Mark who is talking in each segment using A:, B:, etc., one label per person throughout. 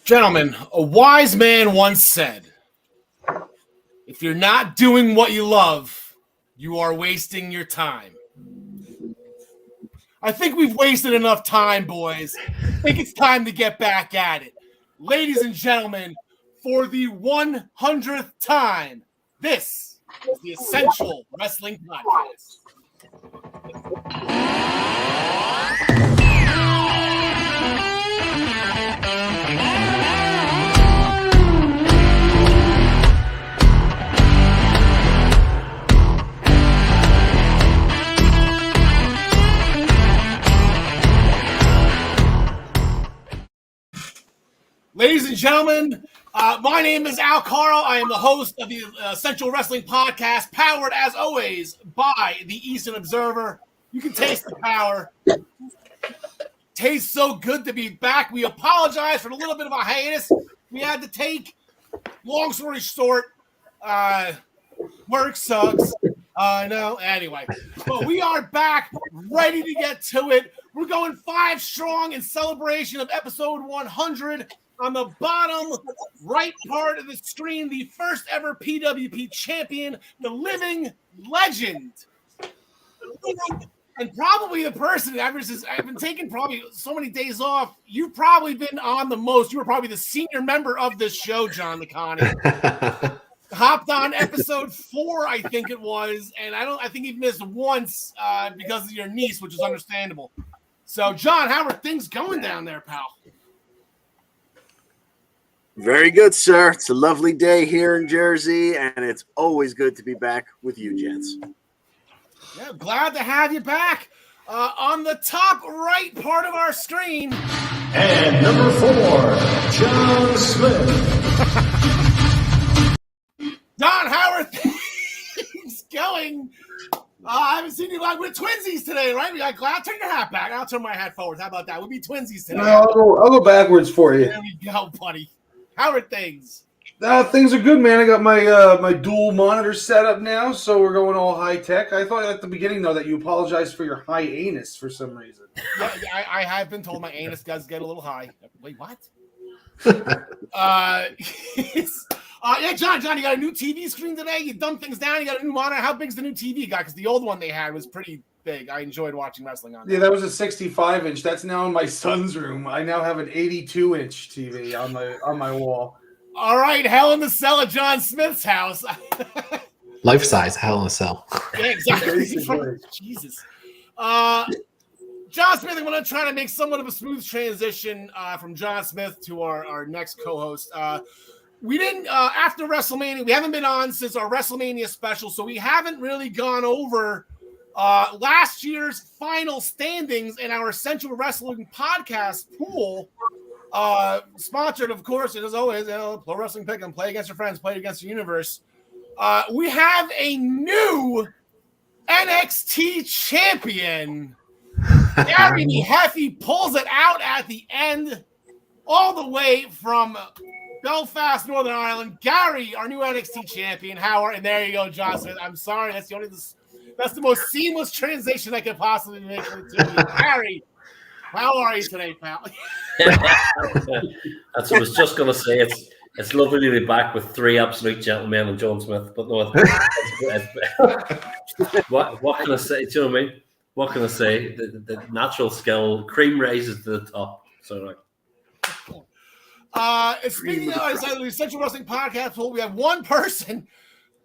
A: Gentlemen, a wise man once said, if you're not doing what you love, you are wasting your time. I think we've wasted enough time, boys. I think it's time to get back at it. Ladies and gentlemen, for the 100th time, this is the Essential Wrestling Podcast. Ladies and gentlemen, my name is Karl. I am the host of the Essential Wrestling Podcast, powered as always by the Eastern Observer. You can taste the power. Tastes so good to be back. We apologize for a little bit of a hiatus we had to take. Long story short, work sucks. No, anyway. But we are back, ready to get to it. We're going 5 strong in celebration of episode 100. On the bottom right part of the screen, the first ever PWP champion, the living legend. And probably the person, I've been taking probably so many days off, you've probably been on the most. You were probably the senior member of this show, John Nicani. Hopped on episode 4, I think it was, and I think he missed once because of your niece, which is understandable. So, John, how are things going down there, pal?
B: Very good, sir. It's a lovely day here in Jersey, and it's always good to be back with you, gents.
A: Yeah, glad to have you back. On the top right part of our screen.
C: And number 4, John Smith.
A: Don, how are things going? I haven't seen you like we're twinsies today, right? I'll turn your hat back. I'll turn my hat forward. How about that? We'll be twinsies today.
D: No, I'll go backwards for you.
A: There we go, buddy. How are things?
D: Things are good, man. I got my dual monitor set up now, so we're going all high tech. I thought at the beginning though that you apologized for your high anus for some reason.
A: Yeah, I have been told my anus does get a little high. Wait, what? Yeah, John, you got a new TV screen today? You dumped things down. You got a new monitor. How big's the new TV you got? Because the old one they had was pretty big. I enjoyed watching wrestling on that.
D: Yeah, that was a 65-inch. That's now in my son's room. I now have an 82-inch TV on my wall.
A: All right, Hell in the Cell at John Smith's house.
E: Life size Hell in a Cell.
A: Yeah, exactly. Jesus. John Smith, I'm going to try to make somewhat of a smooth transition from John Smith to our next co-host. We didn't, after WrestleMania, we haven't been on since our WrestleMania special, so we haven't really gone over last year's final standings in our Essential Wrestling Podcast pool, sponsored, of course, as always, Pro Wrestling Pick'em, play against your friends, play against the universe. We have a new NXT champion. Gary Mehaffy pulls it out at the end, all the way from Belfast, Northern Ireland. Gary, our new NXT champion. And there you go, John Smith. I'm sorry, that's the most seamless transition I could possibly make for the team. Gary, how are you today, pal?
F: That's what I was just going to say. It's lovely to be back with 3 absolute gentlemen and John Smith. But no, what can I say? Do you know what I mean? What can I say? The natural skill, cream rises to the top. So,
A: speaking of the Essential Wrestling Podcast pool, we have one person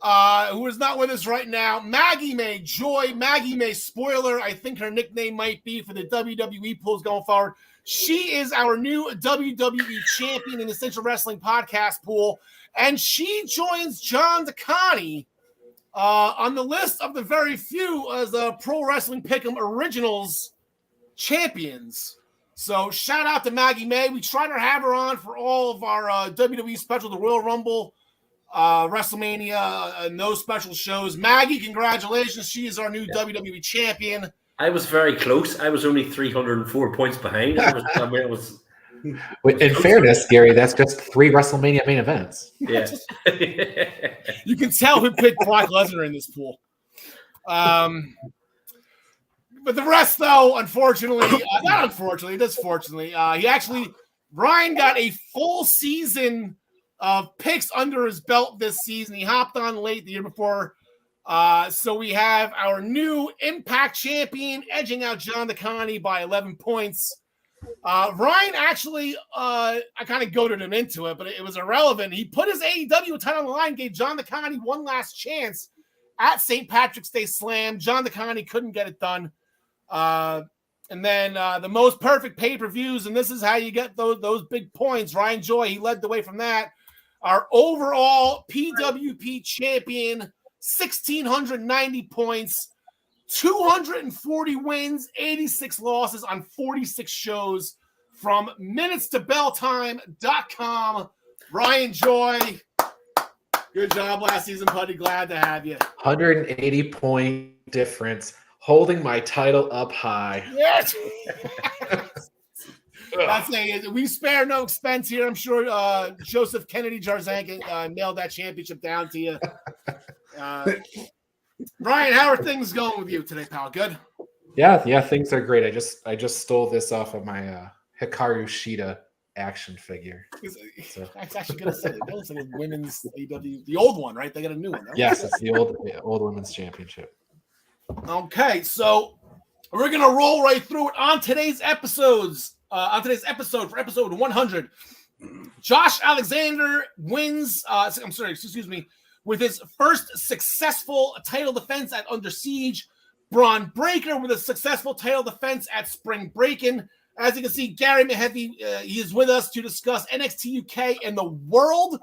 A: who is not with us right now. Maggie May Joy. Maggie May Spoiler, I think her nickname might be for the WWE pools going forward. She is our new WWE champion in the Essential Wrestling Podcast pool, and she joins John Nicani on the list of the very few as the Pro Wrestling Pick'em Originals champions. So shout out to Maggie May. We try to have her on for all of our WWE special, the Royal Rumble, WrestleMania, and those special shows. Maggie, congratulations. She is our new WWE champion.
F: I was very close. I was only 304 points behind.
E: In fairness, Gary, that's just 3 WrestleMania main events.
F: Yeah.
A: You can tell who picked Brock Lesnar in this pool. But the rest, though, unfortunately, not unfortunately, it is fortunately, he actually Ryan got a full season of picks under his belt this season. He hopped on late the year before. So we have our new Impact champion edging out John DeConnie by 11 points. Ryan actually, I kind of goaded him into it, but it was irrelevant. He put his AEW title on the line, gave John DeConnie one last chance at St. Patrick's Day Slam. John DeConnie couldn't get it done. And then the most perfect pay-per-views, and this is how you get those big points. Ryan Joy, he led the way from that. Our overall PWP champion, 1,690 points, 240 wins, 86 losses on 46 shows from minutestobelltime.com. Ryan Joy, good job last season, buddy. Glad to have you.
E: 180-point difference, holding my title up high.
A: Yes. That's it. We spare no expense here. I'm sure Joseph Kennedy Jarzanka nailed that championship down to you. Ryan, how are things going with you today, pal? Good?
E: Yeah, things are great. I just stole this off of my Hikaru Shida action figure. So.
A: I was actually going to say that looks like a women's AW, the old one, right? They got a new one. Right?
E: Yes, it's the old women's championship.
A: Okay, so we're going to roll right through it on today's episode for episode 100. Josh Alexander wins. With his first successful title defense at Under Siege. Braun Breaker with a successful title defense at Spring Breakin'. As you can see, Gary Mehaffy, he is with us to discuss NXT UK and the World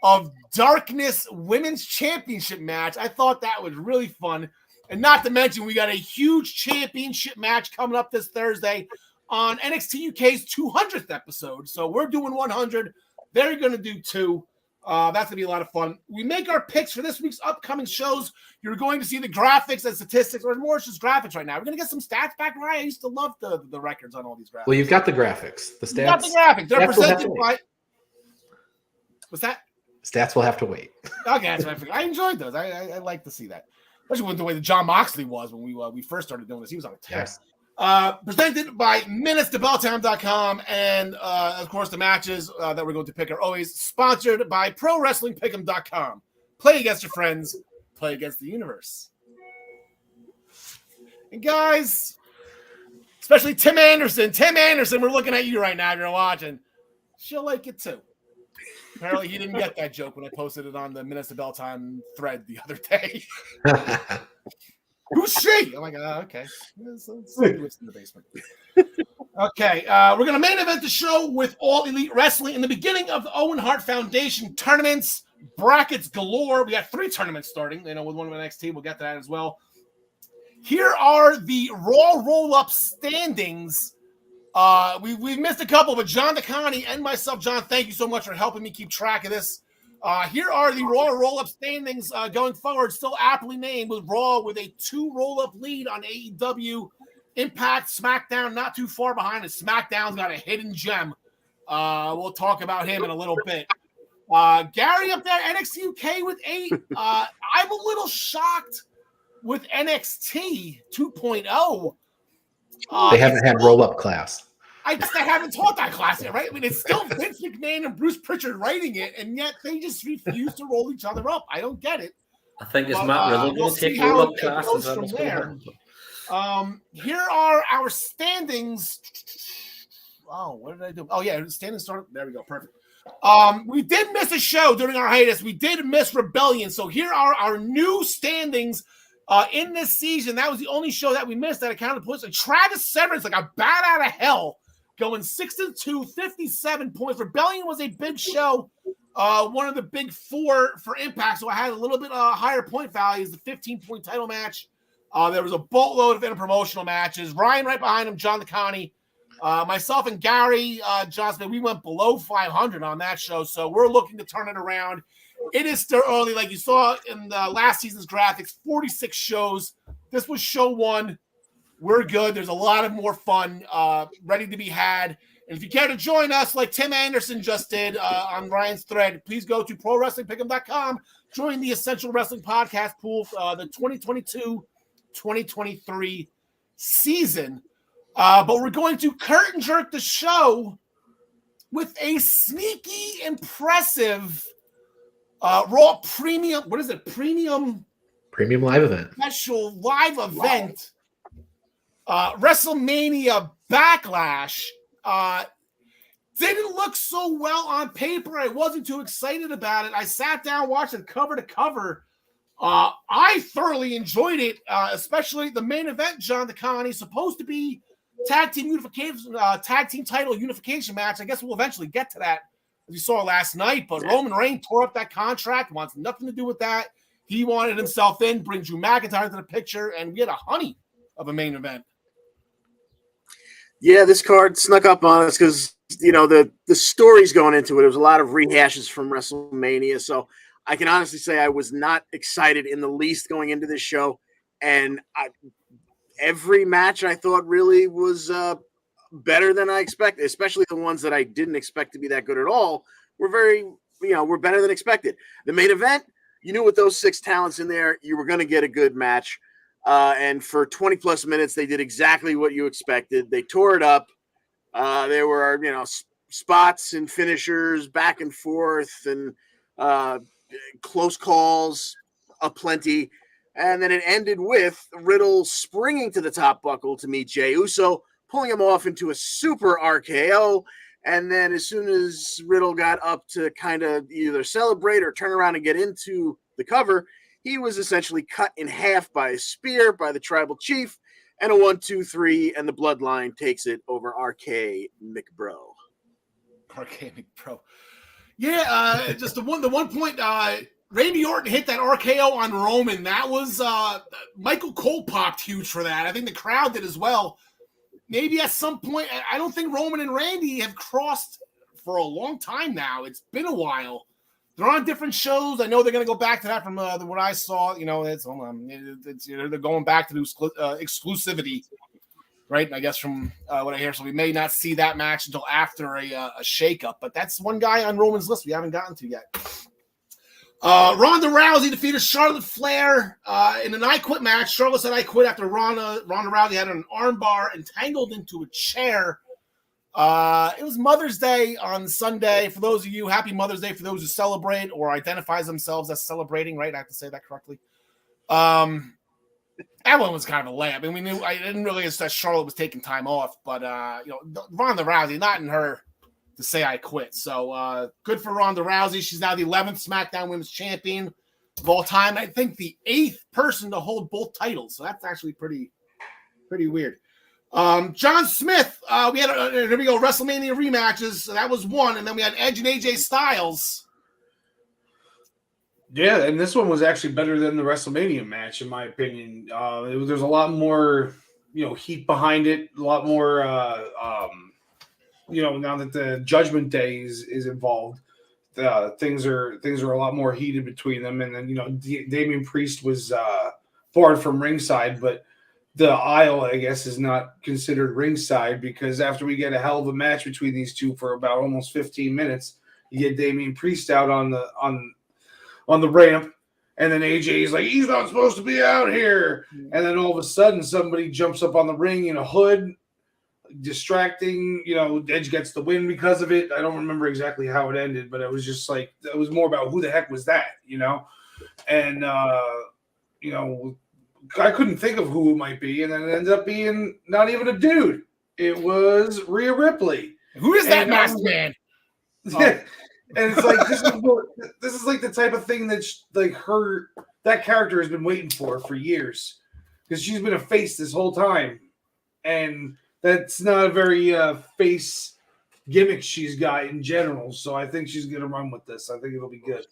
A: of Darkness Women's Championship match. I thought that was really fun. And not to mention, we got a huge championship match coming up this Thursday on NXT UK's 200th episode. So we're doing 100. They're going to do 2. That's going to be a lot of fun. We make our picks for this week's upcoming shows. You're going to see the graphics and statistics, or more just graphics right now. We're going to get some stats back, Ryan. I used to love the records on all these graphics.
E: Well, you've got the graphics. The stats.
A: You got the graphics. They're presented by... What's that?
E: Stats will have to wait.
A: Okay, that's what I figured. I enjoyed those. I like to see that. Especially with the way that John Moxley was when we first started doing this. He was on a tear.
E: Yes.
A: Presented by minutestobelltime.com, and of course the matches that we're going to pick are always sponsored by prowrestlingpick'em.com. Play against your friends, play against the universe. And guys, especially Tim Anderson, we're looking at you right now if you're watching. She'll like it too. Apparently he didn't get that joke when I posted it on the Minutes to Bell Time thread the other day. Who's she? I'm like, okay. Let's in the basement. Okay, we're going to main event the show with All Elite Wrestling in the beginning of the Owen Hart Foundation tournaments. Brackets galore. We got 3 tournaments starting. With one of the NXT. We'll get to that as well. Here are the Raw roll-up standings. We've missed a couple, but John DeConnie and myself, John, thank you so much for helping me keep track of this. Here are the Raw roll-up standings going forward, still aptly named, with Raw with a 2 roll-up lead on AEW. Impact, SmackDown not too far behind, and SmackDown's got a hidden gem. We'll talk about him in a little bit. Gary up there, NXT UK with 8. I'm a little shocked with NXT 2.0.
E: They haven't had roll-up class.
A: I haven't taught that class yet, right? I mean, it's still Vince McMahon and Bruce Pritchard writing it, and yet they just refuse to roll each other up. I don't get it.
F: I think it's Matt Riddle going to take roll-up classes
A: from there. Here are our standings. Oh, what did I do? Oh, yeah, standings started. There we go. Perfect. We did miss a show during our hiatus. We did miss Rebellion. So here are our new standings in this season. That was the only show that we missed that accounted for. And Travis Severance, like a bat out of hell, going 6-2, 57 points. Rebellion was a big show, one of the big 4 for Impact, so I had a little bit higher point values, the 15-point title match. There was a boatload of interpromotional matches. Ryan right behind him, John DeConnie. Myself and Gary Johnson, we went below 500 on that show, so we're looking to turn it around. It is still early, like you saw in the last season's graphics, 46 shows. This was show 1. We're good. There's a lot of more fun ready to be had. And if you care to join us like Tim Anderson just did on Ryan's thread, please go to prowrestlingpick'em.com. Join the Essential Wrestling Podcast pool for the 2022-2023 season. But we're going to curtain jerk the show with a sneaky, impressive Raw Premium. What is it? Premium
E: live event.
A: Special live event. WrestleMania Backlash. Didn't look so well on paper. I wasn't too excited about it. I sat down, watched it cover to cover. I thoroughly enjoyed it, especially the main event, John DeConnie, supposed to be tag team title unification match. I guess we'll eventually get to that, as you saw last night. But Roman Reigns tore up that contract, wants nothing to do with that. He wanted himself in, bring Drew McIntyre into the picture, and we had a honey of a main event.
B: Yeah, this card snuck up on us because, you know, the stories going into it, was a lot of rehashes from WrestleMania. So I can honestly say I was not excited in the least going into this show. And every match I thought really was better than I expected, especially the ones that I didn't expect to be that good at all were were better than expected. The main event, you knew with those 6 talents in there, you were going to get a good match. And for 20 plus minutes, they did exactly what you expected. They tore it up. There were, spots and finishers back and forth and close calls aplenty. And then it ended with Riddle springing to the top buckle to meet Jey Uso, pulling him off into a super RKO. And then as soon as Riddle got up to kind of either celebrate or turn around and get into the cover, he was essentially cut in half by a spear by the tribal chief, and a 1-2-3, and the bloodline takes it over RK McBro.
A: RK McBro. Yeah, just the one point Randy Orton hit that RKO on Roman. That was Michael Cole popped huge for that. I think the crowd did as well. Maybe at some point, I don't think Roman and Randy have crossed for a long time now. It's been a while. They're on different shows. I know they're going to go back to that from what I saw. They're going back to the exclusivity, right? I guess from what I hear. So we may not see that match until after a shakeup. But that's one guy on Roman's list we haven't gotten to yet. Ronda Rousey defeated Charlotte Flair in an I Quit match. Charlotte said I quit after Ronda Rousey had an armbar entangled into a chair. It was Mother's Day on Sunday. For those of you, happy Mother's Day for those who celebrate or identifies themselves as celebrating, right? I have to say that correctly. That one was kind of a layup. I mean, I didn't really that Charlotte was taking time off, but Ronda Rousey, not in her to say I quit. So good for Ronda Rousey. She's now the 11th SmackDown Women's Champion of all time. I think the 8th person to hold both titles. So that's actually pretty weird. John Smith, we had here we go, WrestleMania rematches. So that was one, and then we had Edge and AJ Styles.
D: Yeah, and this one was actually better than the WrestleMania match, in my opinion. There's a lot more, heat behind it. A lot more, now that the Judgment Day is involved, things are a lot more heated between them. And then Damian Priest was barred from ringside, but the aisle, I guess, is not considered ringside because after we get a hell of a match between these two for about almost 15 minutes, you get Damian Priest out on the ramp, and then AJ is like, he's not supposed to be out here. And then all of a sudden, somebody jumps up on the ring in a hood, distracting. Edge gets the win because of it. I don't remember exactly how it ended, but it was just like, it was more about who the heck was that, And, I couldn't think of who it might be, and then it ended up being not even a dude. It was Rhea Ripley.
A: Who is that masked man?
D: Yeah. And it's like this is like the type of thing that that character has been waiting for years, because she's been a face this whole time, and that's not a very face gimmick she's got in general. So I think she's gonna run with this. I think it'll be good.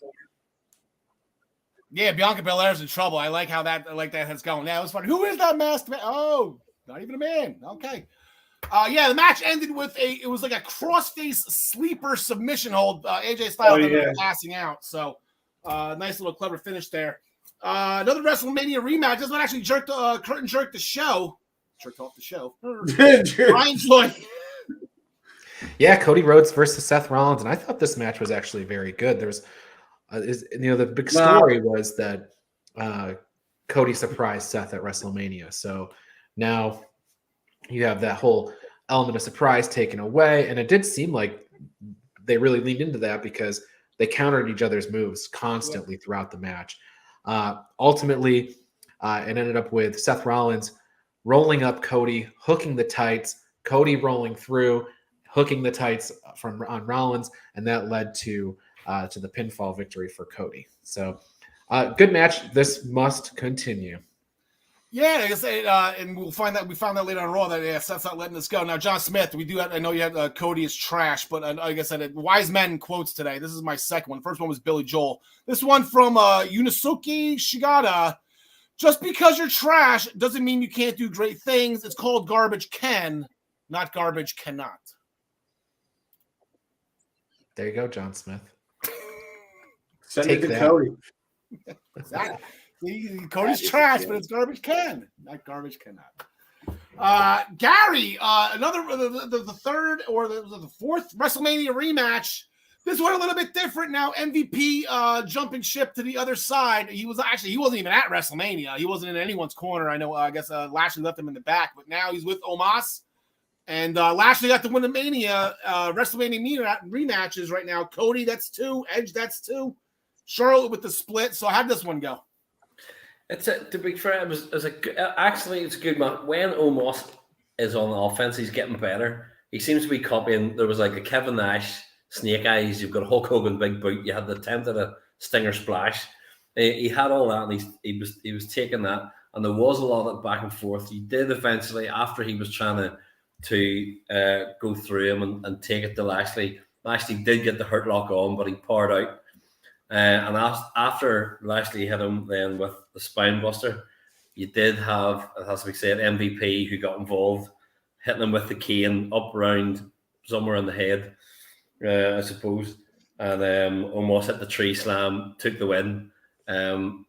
A: Yeah, Bianca Belair's in trouble. I like that has going. Yeah, it was funny. Who is that masked man? Oh, not even a man. Okay. The match ended with it was like a crossface sleeper submission hold. AJ Styles ended up passing out. So nice little clever finish there. Another WrestleMania rematch. This one actually curtain jerked the show. Jerked off the show. Ryan Floyd.
E: Yeah, Cody Rhodes versus Seth Rollins, and I thought this match was actually very good. There was the big story was that Cody surprised Seth at WrestleMania. So now you have that whole element of surprise taken away, and it did seem like they really leaned into that because they countered each other's moves constantly throughout the match. Ultimately, it ended up with Seth Rollins rolling up Cody, hooking the tights, Cody rolling through, hooking the tights on Rollins, and that led to the pinfall victory for Cody. So, good match. This must continue.
A: Yeah, like I say, and we found that later on Raw that Seth's not letting us go. Now, John Smith, we do have, I know you had Cody is trash, but like I said, wise men quotes today. This is my second one. First one was Billy Joel. This one from Yunosuke Shigata. Just because you're trash doesn't mean you can't do great things. It's called garbage can, not garbage cannot.
E: There you go, John Smith.
D: Send
E: Take
D: it to
E: that.
D: Cody.
A: Exactly. Cody's trash, but it's garbage can, not garbage cannot. Gary, another the third or the fourth WrestleMania rematch. This one a little bit different now. MVP jumping ship to the other side. He wasn't even at WrestleMania. He wasn't in anyone's corner. I know. I guess Lashley left him in the back, but now he's with Omos. And Lashley got to win the WrestleMania rematches right now. Cody, that's 2. Edge, that's 2. Charlotte with the split. So how'd this one go?
F: To be fair, it's a good match. When Omos is on offense, he's getting better. He seems to be copying. There was like a Kevin Nash Snake Eyes. You've got a Hulk Hogan big boot. You had the attempt at a Stinger splash. He had all that, and he was taking that. And there was a lot of back and forth. He did eventually, after he was trying to go through him and take it to Lashley. Lashley did get the hurt lock on, but he poured out. And after Lashley hit him then with the spine buster, you did have, it has to be said, MVP who got involved, hitting him with the cane up around somewhere in the head, I suppose. And almost hit the tree slam, took the win,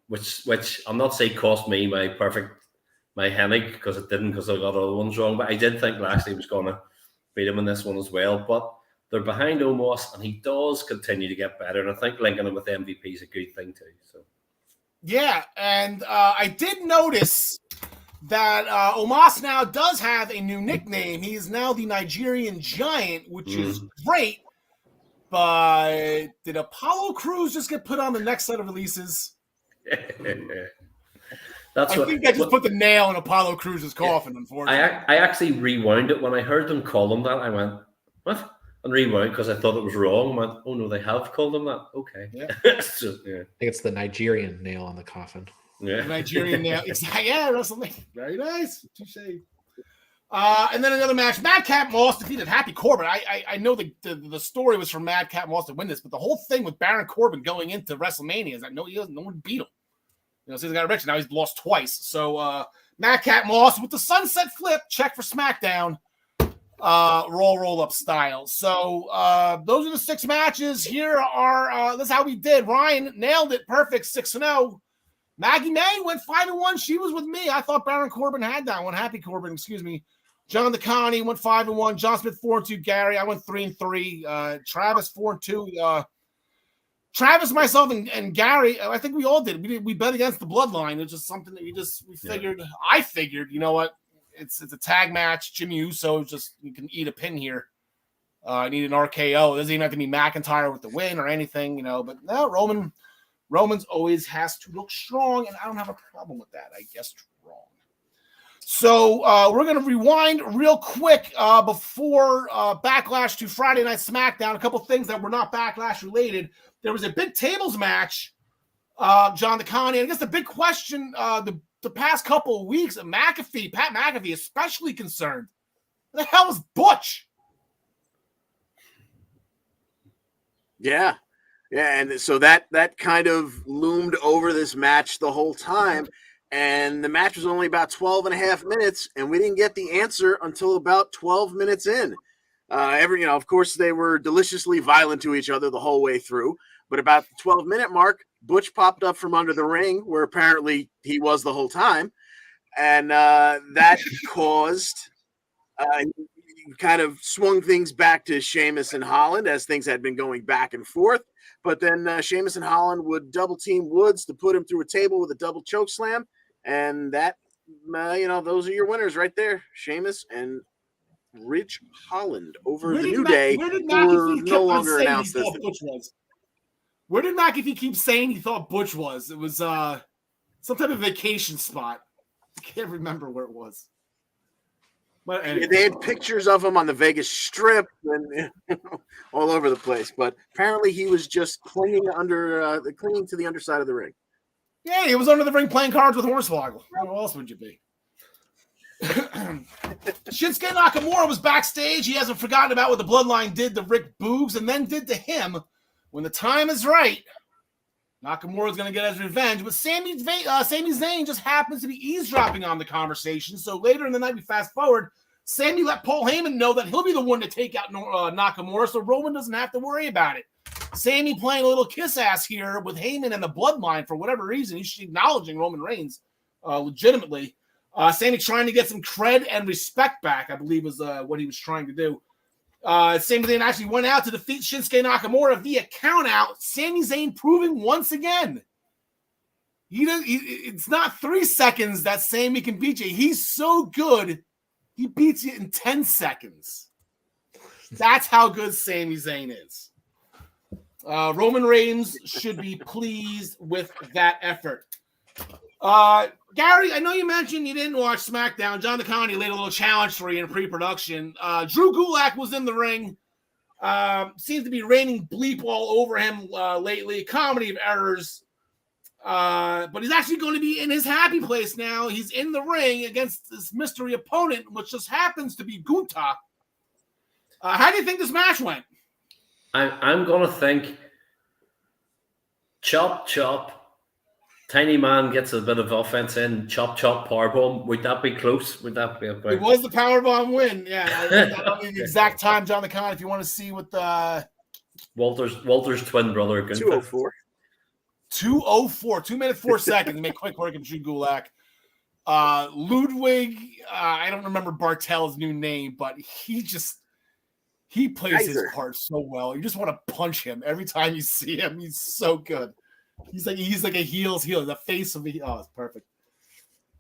F: which I'm not saying cost me my headache, because it didn't, because I got other ones wrong. But I did think Lashley was going to beat him in this one as well. But they're behind Omos, and he does continue to get better. And I think linking him with MVP is a good thing too. So,
A: yeah, and I did notice that Omos now does have a new nickname. He is now the Nigerian Giant, which is great. But did Apollo Crews just get put on the next set of releases? I think I just put the nail in Apollo Crews' coffin, unfortunately.
F: I actually rewound it. When I heard them call him that, I went, what? And rewound because I thought it was wrong. I went, oh no, they have called him that. Okay.
A: Yeah.
F: So, yeah.
E: I think it's the Nigerian nail on the coffin.
F: Yeah.
A: The Nigerian nail. Yeah, WrestleMania. Very nice. Touché. And then another match. Madcap Moss defeated Happy Corbin. I know the story was for Madcap Moss to win this, but the whole thing with Baron Corbin going into WrestleMania is that no one beat him. You know, so he's got a record. Now he's lost twice. So Madcap Moss with the sunset flip, check for SmackDown. Roll up style. So those are the 6 matches. Here are this is how we did. Ryan nailed it, perfect, 6-0. Maggie May went 5-1. She was with me. I thought Baron Corbin had that one. Happy Corbin, excuse me. John DeConnie went 5-1. John Smith 4-2. Gary, I went 3-3. Travis 4-2. Travis, myself, and Gary, I think we all did. We bet against the Bloodline. It's just something that we figured. I figured, you know what? It's a tag match. Jimmy Uso you can eat a pin here. I need an RKO. It doesn't even have to be McIntyre with the win or anything, you know. But no, Roman's always has to look strong, and I don't have a problem with that. I guess wrong. So we're going to rewind real quick before Backlash to Friday Night SmackDown. A couple things that were not Backlash related. There was a big tables match, John DeConnie. I guess the big question the past couple of weeks, Pat McAfee, especially concerned. What the hell is Butch?
B: Yeah. Yeah, and so that kind of loomed over this match the whole time. And the match was only about 12 and a half minutes, and we didn't get the answer until about 12 minutes in. Of course, they were deliciously violent to each other the whole way through. But about the 12-minute mark, Butch popped up from under the ring, where apparently he was the whole time. And that caused kind of swung things back to Sheamus and Holland as things had been going back and forth. But then Sheamus and Holland would double team Woods to put him through a table with a double choke slam. And that, those are your winners right there, Sheamus and Ridge Holland over
A: Where
B: the
A: did
B: New
A: Ma-
B: Day,
A: where did
B: who were
A: McAfee
B: no
A: keep on
B: longer
A: saying
B: announced
A: he
B: as
A: thought
B: the
A: Butch was? Where did McAfee keep saying he thought Butch was? It was some type of vacation spot. I can't remember where it was. But anyway.
B: They had pictures of him on the Vegas Strip and all over the place. But apparently, he was just clinging to the underside of the ring.
A: Yeah, he was under the ring playing cards with Hornswoggle. Where else would you be? Shinsuke Nakamura was backstage. He hasn't forgotten about what the Bloodline did to Rick Boogs and then did to him. When the time is right, Nakamura's going to get his revenge. But Sami Zayn just happens to be eavesdropping on the conversation. So later in the night, we fast forward. Sami let Paul Heyman know that he'll be the one to take out Nakamura, so Roman doesn't have to worry about it. Sami playing a little kiss ass here with Heyman and the Bloodline for whatever reason. He's acknowledging Roman Reigns legitimately. Sami trying to get some cred and respect back, I believe was what he was trying to do. Sami Zayn actually went out to defeat Shinsuke Nakamura via count-out. Sami Zayn proving once again it's not 3 seconds that Sami can beat you. He's so good, he beats you in 10 seconds. That's how good Sami Zayn is. Roman Reigns should be pleased with that effort. Gary, I know you mentioned you didn't watch SmackDown. John DeConnie laid a little challenge for you in pre-production. Drew Gulak was in the ring. Seems to be raining bleep all over him lately. Comedy of errors. But he's actually going to be in his happy place now. He's in the ring against this mystery opponent, which just happens to be Gunta. How do you think this match went?
F: I'm going to think chop, chop. Tiny man gets a bit of offense in. Chop, chop, powerbomb. Would that be close? Would that be a big...
A: It was the powerbomb win. Yeah, I don't know the exact time, John DeCon, if you want to see what the...
F: Walter's twin brother.
B: 204.
A: 2:04, 2 minutes 4 seconds. Make quick work of Drew Gulak. Ludwig, I don't remember Bartel's new name, but he plays his part so well. You just want to punch him every time you see him. He's so good. He's like a heel's heel, the face of the. Oh, it's perfect.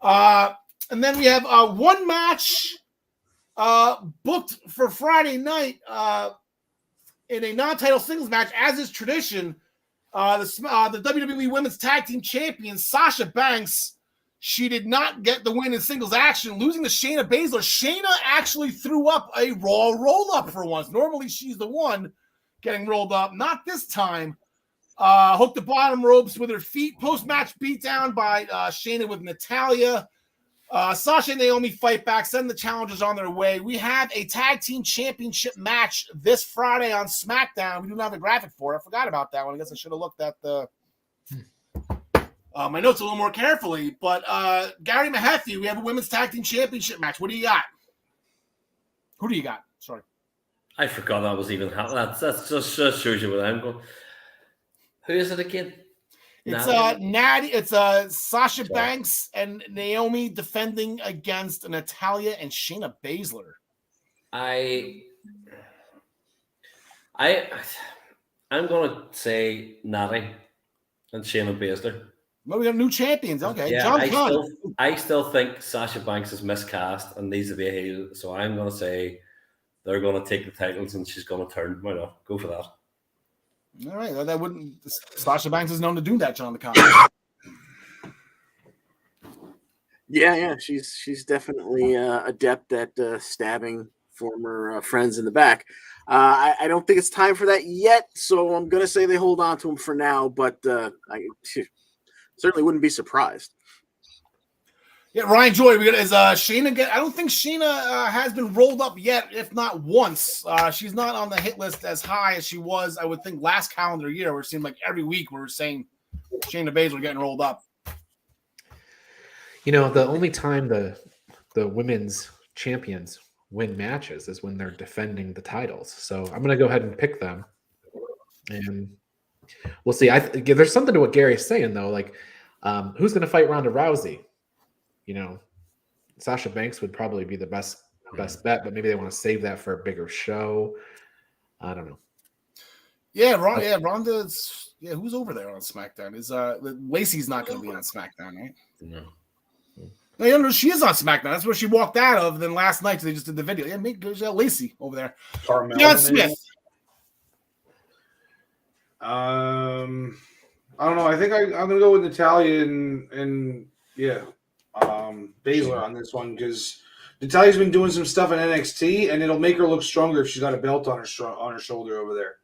A: And then we have one match booked for Friday night in a non-title singles match, as is tradition. The WWE Women's Tag Team Champion Sasha Banks, she did not get the win in singles action, losing to Shayna Baszler. Shayna actually threw up a Raw roll-up for once. Normally, she's the one getting rolled up. Not this time. Hooked the bottom ropes with her feet. Post-match beatdown by Shayna with Natalya. Sasha and Naomi fight back, send the challengers on their way. We have a tag team championship match this Friday on SmackDown. We do not have a graphic for it. I forgot about that one. I guess I should have looked at my notes a little more carefully. But Gary Mehaffy, we have a women's tag team championship match. What do you got? Who do you got? Sorry.
F: I forgot that was even happening. That just shows you what I'm going. Who is it again?
A: It's Natty. It's Sasha Banks and Naomi defending against Natalya and Shayna Baszler.
F: I'm gonna say Natty and Shayna Baszler.
A: Well, we got new champions. Okay,
F: yeah,
A: John
F: I still think Sasha Banks is miscast and needs to be a heel. So I'm gonna say they're gonna take the titles and she's gonna turn. Why not? Go for that.
A: All right, that wouldn't. Sasha Banks is known to do that, John DeCon.
B: Yeah, she's definitely adept at stabbing former friends in the back. I don't think it's time for that yet, so I'm gonna say they hold on to him for now. But I certainly wouldn't be surprised.
A: Yeah, Ryan Joy, is Shayna I don't think Shayna has been rolled up yet, if not once. She's not on the hit list as high as she was, I would think, last calendar year, where it seemed like every week we were saying Shayna Baszler getting rolled up.
E: You know, the only time the women's champions win matches is when they're defending the titles. So I'm going to go ahead and pick them. And we'll see. There's something to what Gary's saying, though. Like, who's going to fight Ronda Rousey? You know, Sasha Banks would probably be the best bet, but maybe they want to save that for a bigger show. I don't know.
A: Yeah, Ronda's. Yeah, who's over there on SmackDown? Is Lacey's not going to be on SmackDown, right?
F: No.
A: I don't know she is on SmackDown. That's where she walked out of. Then last night they just did the video. Yeah, there's Lacey over there.
D: Carmel,
A: John Smith.
D: I don't know. I think I'm gonna go with Natalia and Baszler on this one because Natalia's been doing some stuff in NXT, and it'll make her look stronger if she's got a belt on her shoulder over there.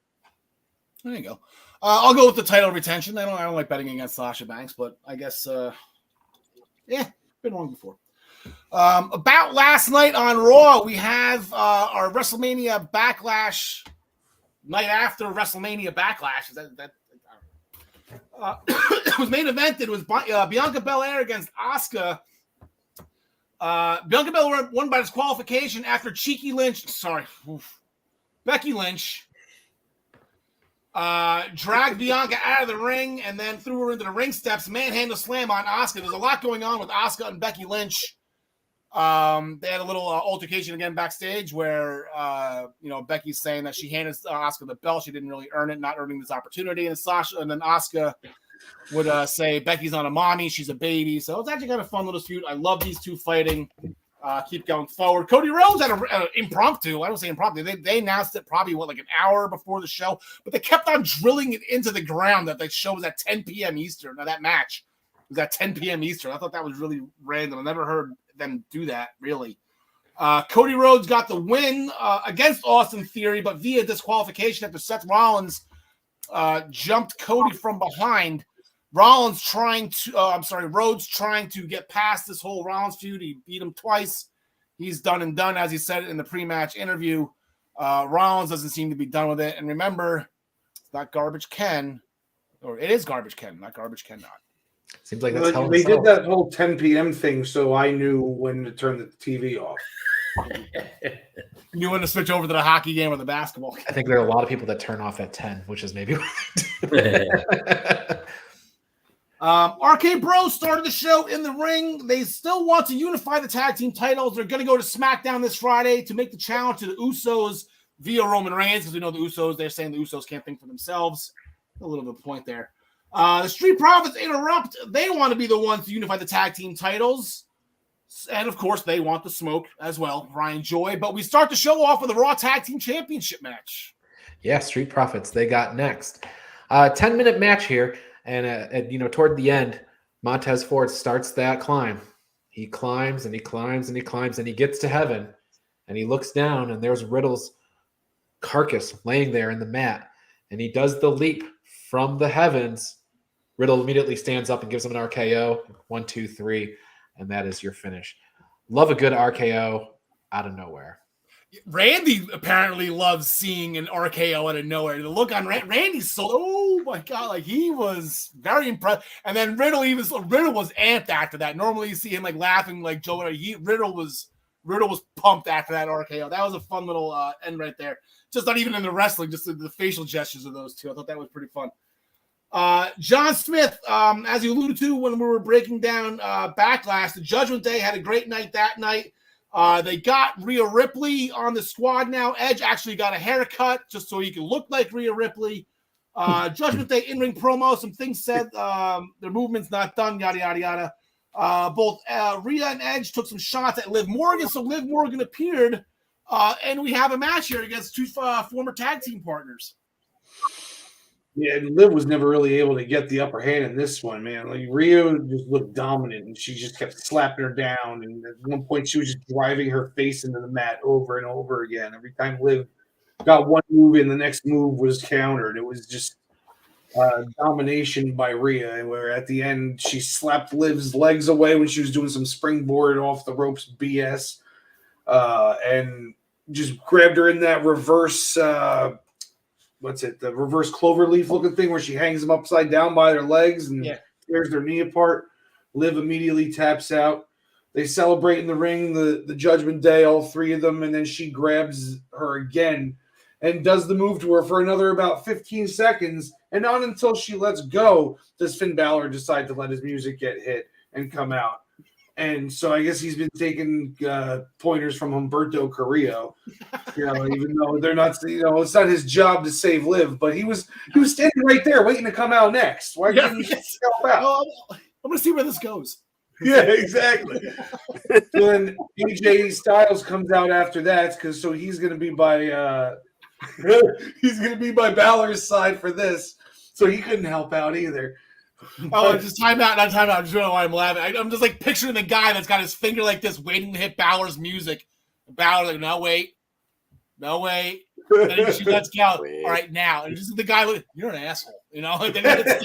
A: There you go. I'll go with the title retention. I don't like betting against Sasha Banks, but I guess been wrong before. About last night on Raw, we have our WrestleMania Backlash night after WrestleMania Backlash. Is that it was main evented. It was Bianca Belair against Asuka. Bianca Belair won by disqualification after Becky Lynch dragged Bianca out of the ring and then threw her into the ring steps, manhandle slam on Asuka. There's a lot going on with Asuka and Becky Lynch. They had a little altercation again backstage where Becky's saying that she handed Asuka the belt. She didn't really earn it, not earning this opportunity. And then Asuka would say Becky's not a mommy, she's a baby. So it's actually kind of fun little feud. I love these two fighting. Keep going forward. Cody Rhodes had an impromptu. I don't say impromptu. They announced it probably an hour before the show, but they kept on drilling it into the ground that the show was at 10 p.m. Eastern. Now that match was at 10 p.m. Eastern. I thought that was really random. I never heard them do that really. Cody Rhodes got the win against Austin Theory, but via disqualification after Seth Rollins jumped Cody from behind. Rhodes trying to get past this whole Rollins feud. He beat him twice. He's done and done, as he said in the pre-match interview. Rollins doesn't seem to be done with it. And remember, it's not Garbage Ken, or it is Garbage Ken, not Garbage Ken not.
E: Seems like that's how
D: they did that whole 10 p.m. thing, so I knew when to turn the TV off.
A: You want to switch over to the hockey game or the basketball game?
E: I think there are a lot of people that turn off at 10, which is maybe
A: RK Bro started the show in the ring. They still want to unify the tag team titles. They're going to go to SmackDown this Friday to make the challenge to the Usos via Roman Reigns, because we know the Usos, they're saying the Usos can't think for themselves. A little bit of point there. The Street Profits interrupt. They want to be the ones to unify the tag team titles. And, of course, they want the smoke as well, Ryan Joy. But we start the show off with a Raw Tag Team Championship match.
E: Yeah, Street Profits, they got next. 10-minute match here. And, toward the end, Montez Ford starts that climb. He climbs and he climbs and he climbs and he gets to heaven. And he looks down and there's Riddle's carcass laying there in the mat. And he does the leap from the heavens. Riddle immediately stands up and gives him an RKO. 1, 2, 3. And that is your finish. Love a good RKO out of nowhere.
A: Randy apparently loves seeing an RKO out of nowhere. The look on Randy's oh my God, he was very impressed. And then Riddle was amped after that. Normally you see him laughing like Joe. Riddle was pumped after that RKO. That was a fun little end right there. Just not even in the wrestling, just the facial gestures of those two. I thought that was pretty fun. John Smith, as you alluded to when we were breaking down Backlash, the Judgment Day had a great night that night. They got Rhea Ripley on the squad now. Edge actually got a haircut just so he can look like Rhea Ripley. Judgment Day in-ring promo, some things said, their movement's not done, yada, yada, yada. Both Rhea and Edge took some shots at Liv Morgan, so Liv Morgan appeared, and we have a match here against two former tag team partners.
D: Yeah, and Liv was never really able to get the upper hand in this one, man. Rhea just looked dominant, and she just kept slapping her down. And at one point, she was just driving her face into the mat over and over again. Every time Liv got one move in, the next move was countered. It was just domination by Rhea, where at the end, she slapped Liv's legs away when she was doing some springboard off the ropes BS, and just grabbed her in that reverse the reverse cloverleaf looking thing where she hangs them upside down by their legs and tears their knee apart. Liv immediately taps out. They celebrate in the ring, the Judgment Day, all three of them, and then she grabs her again and does the move to her for another about 15 seconds. And not until she lets go does Finn Balor decide to let his music get hit and come out. And so I guess he's been taking pointers from Humberto Carrillo, even though they're not, it's not his job to save Liv, but he was standing right there waiting to come out next. Why didn't he help out?
A: I'm going to see where this goes.
D: Yeah, exactly. So then AJ Styles comes out after that because he's gonna be by Balor's side for this. So he couldn't help out either.
A: Oh, just time out, not time out. I just don't know why I'm laughing. I'm just like picturing the guy that's got his finger like this, waiting to hit Balor's music. Balor's like, no, wait. And then she lets go. All right, now. And just the guy, like, you're an asshole. You know? And then it's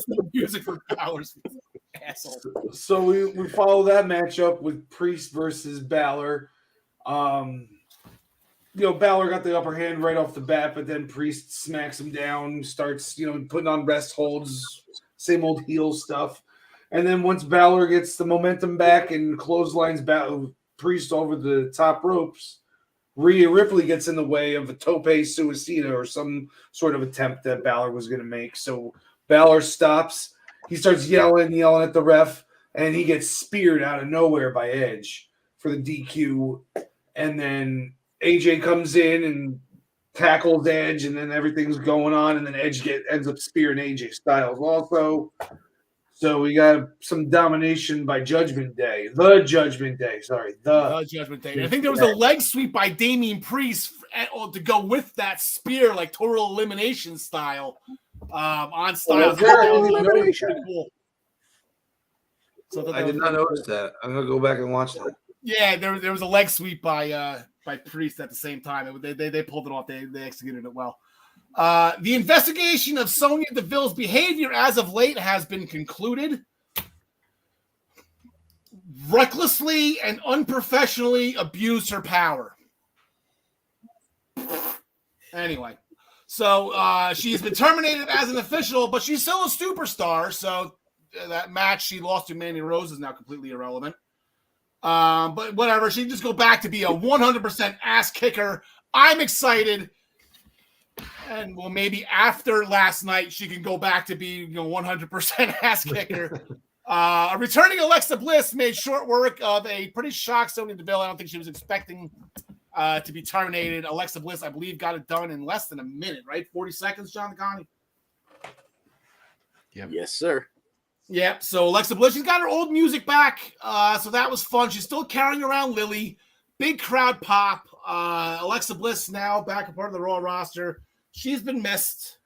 A: the music for Balor's asshole.
D: So we follow that matchup with Priest versus Balor. Balor got the upper hand right off the bat, but then Priest smacks him down, starts, putting on rest holds, same old heel stuff. And then once Balor gets the momentum back and clotheslines Priest over the top ropes, Rhea Ripley gets in the way of a tope suicida or some sort of attempt that Balor was going to make. So Balor stops. He starts yelling at the ref, and he gets speared out of nowhere by Edge for the DQ. And then AJ comes in and tackles Edge, and then everything's going on, and then Edge ends up spearing AJ Styles also. So we got some domination by Judgment Day. The Judgment Day.
A: I think there was a leg sweep by Damian Priest to go with that spear, like total elimination style. On Styles.
B: Total elimination.
A: Cool. So
D: I did not notice that. I'm gonna go back and watch that.
A: Yeah, there was a leg sweep by Priest at the same time. They pulled it off. They executed it well. The investigation of Sonya Deville's behavior as of late has been concluded. Recklessly and unprofessionally abused her power. Anyway, so she's been terminated as an official, but she's still a superstar. So that match she lost to Mandy Rose is now completely irrelevant. But whatever, she can just go back to be a 100% ass kicker. I'm excited. And well, maybe after last night, she can go back to be 100% ass kicker. Returning Alexa Bliss made short work of a pretty shocked Sonya Deville. I don't think she was expecting to be terminated. Alexa Bliss, I believe, got it done in less than a minute, right? 40 seconds, John Connie?
B: Yep. Yes, sir.
A: Yeah, so Alexa Bliss, she's got her old music back. So that was fun. She's still carrying around Lily. Big crowd pop. Alexa Bliss now back a part of the Raw roster. She's been missed.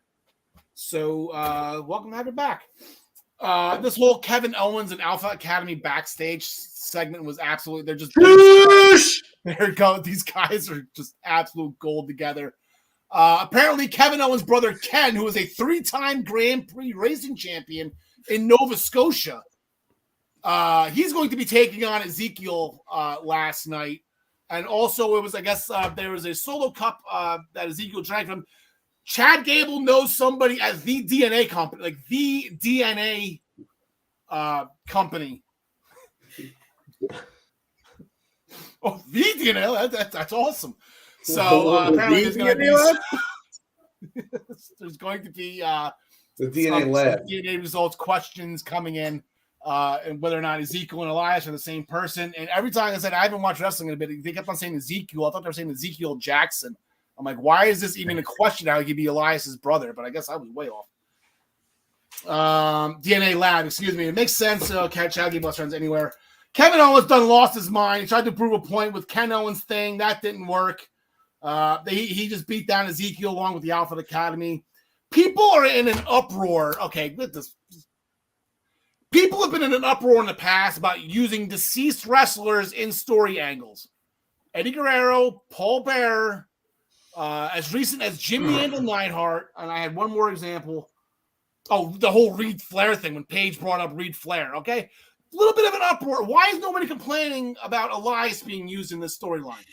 A: So welcome to have her back. This whole Kevin Owens and Alpha Academy backstage segment was absolutely, they're just there you go. These guys are just absolute gold together. Apparently Kevin Owens' brother Ken, who is a 3-time Grand Prix racing champion in Nova Scotia, he's going to be taking on Ezekiel last night. And also it was, I guess, there was a solo cup that Ezekiel drank from. Chad Gable knows somebody at the DNA company, like the DNA company. Oh, the DNA, that's awesome. So apparently there's going to be
D: the DNA lab.
A: DNA results questions coming in, and whether or not Ezekiel and Elias are the same person. And every time I said I haven't watched wrestling in a bit, they kept on saying Ezekiel. I thought they were saying Ezekiel Jackson. I'm like, why is this even a question? How he could be Elias's brother? But I guess I was way off. DNA lab, excuse me. It makes sense. Chad Gable friends anywhere. Kevin Owens lost his mind. He tried to prove a point with Ken Owens thing. That didn't work. He just beat down Ezekiel along with the Alpha Academy. People are in an uproar. Okay, with this. People have been in an uproar in the past about using deceased wrestlers in story angles. Eddie Guerrero, Paul Bearer, as recent as Jimmy and Neidhart, and I had one more example. Oh, the whole Reed Flair thing when Paige brought up Reed Flair. Okay, a little bit of an uproar. Why is nobody complaining about Elias being used in this storyline?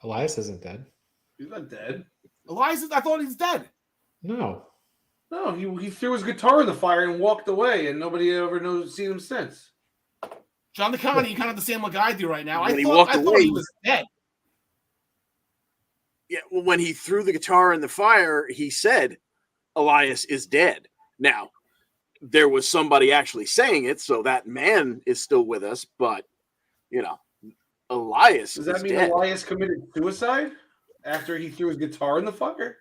E: Elias isn't dead.
D: He's not dead.
A: Elias, I thought he's dead.
E: No,
D: he threw his guitar in the fire and walked away, and nobody ever seen him since.
A: John DeConnie, you kind of the same like I do right now.
B: When
A: I thought he was dead.
B: Yeah, well, when he threw the guitar in the fire, he said, Elias is dead. Now, there was somebody actually saying it, so that man is still with us, but, Elias
D: Does that mean
B: dead.
D: Elias committed suicide after he threw his guitar in the fire?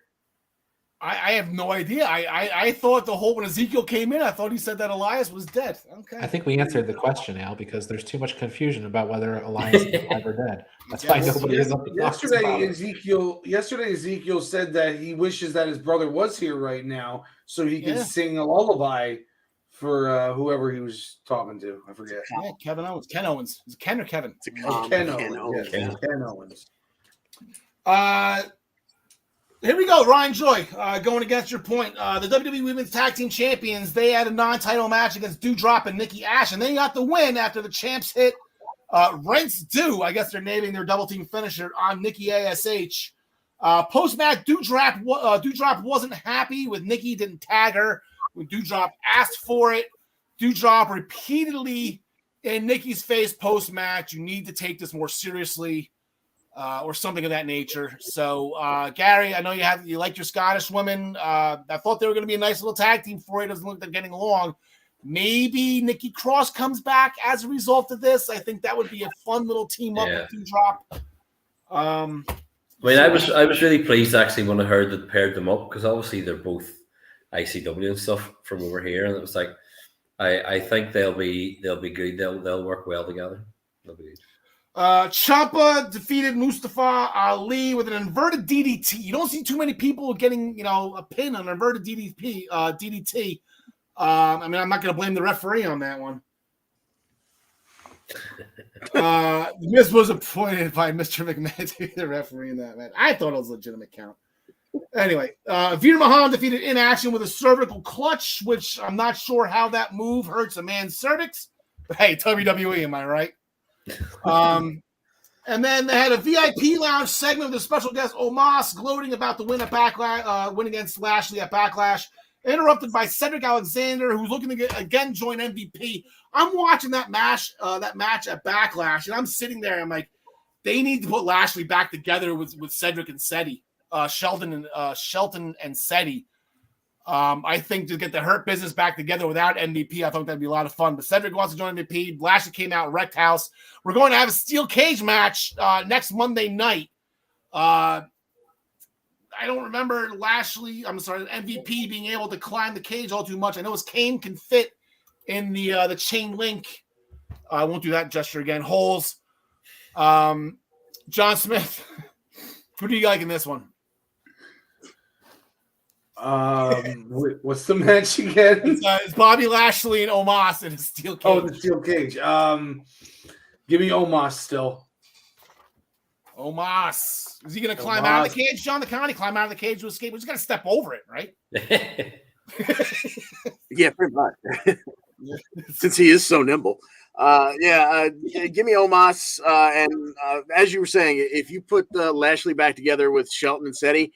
A: I have no idea. I thought the whole when Ezekiel came in, I thought he said that Elias was dead. Okay.
E: I think we answered the question, Al, because there's too much confusion about whether Elias is alive or dead. That's why nobody is up to talk about it.
D: Yesterday, Ezekiel said that he wishes that his brother was here right now so he could sing a lullaby for whoever he was talking to. I forget.
A: Yeah, Kevin Owens. Ken Owens. Is it Ken or Kevin?
D: Ken Owens. Yes, Ken Owens.
A: Here we go. Ryan Joy going against your point. The WWE Women's Tag Team Champions, they had a non-title match against Doudrop and Nikki Ash, and they got the win after the champs hit Rents Do. I guess they're naming their double team finisher on Nikki ASH. Post-match, Doudrop wasn't happy with Nikki, didn't tag her. When Doudrop asked for it, Doudrop repeatedly in Nikki's face post-match, you need to take this more seriously. Or something of that nature. So, Gary, I know you like your Scottish women. I thought they were going to be a nice little tag team for you. It doesn't look like they're getting along. Maybe Nikki Cross comes back as a result of this. I think that would be a fun little team up with Doudrop.
F: I mean, I was really pleased actually when I heard that paired them up because obviously they're both ICW and stuff from over here, and it was like I think they'll be good. They'll work well together. They'll be good.
A: Ciampa defeated Mustafa Ali with an inverted DDT. You don't see too many people getting, a pin on an inverted DDT. I mean, I'm not going to blame the referee on that one. This was appointed by Mr. McMahon to be the referee in that match. I thought it was a legitimate count. Anyway, Veer Mahan defeated In Action with a cervical clutch, which I'm not sure how that move hurts a man's cervix. But hey, WWE, am I right? And then they had a VIP lounge segment with a special guest Omos gloating about the win at win against Lashley at Backlash, interrupted by Cedric Alexander, who's looking to again join MVP. I'm watching that match at Backlash, and I'm sitting there. I'm like, they need to put Lashley back together with Cedric and Seti, Shelton and Seti. I think to get the Hurt Business back together without MVP, I thought that'd be a lot of fun. But Cedric wants to join MVP. Lashley came out, wrecked house. We're going to have a steel cage match next Monday night. I don't remember MVP being able to climb the cage all too much. I know his cane can fit in the chain link. I won't do that gesture again. Holes. John Smith, who do you like in this one?
D: What's the match again?
A: It's Bobby Lashley and Omos in a steel cage.
D: Oh, the steel cage. Give me Omos still.
A: Omos. Is he going to climb out of the cage, John? Climb out of the cage to escape? We're just going to step over it, right?
B: Yeah, pretty much. Since he is so nimble. Give me Omos. And as you were saying, if you put Lashley back together with Shelton and Seti,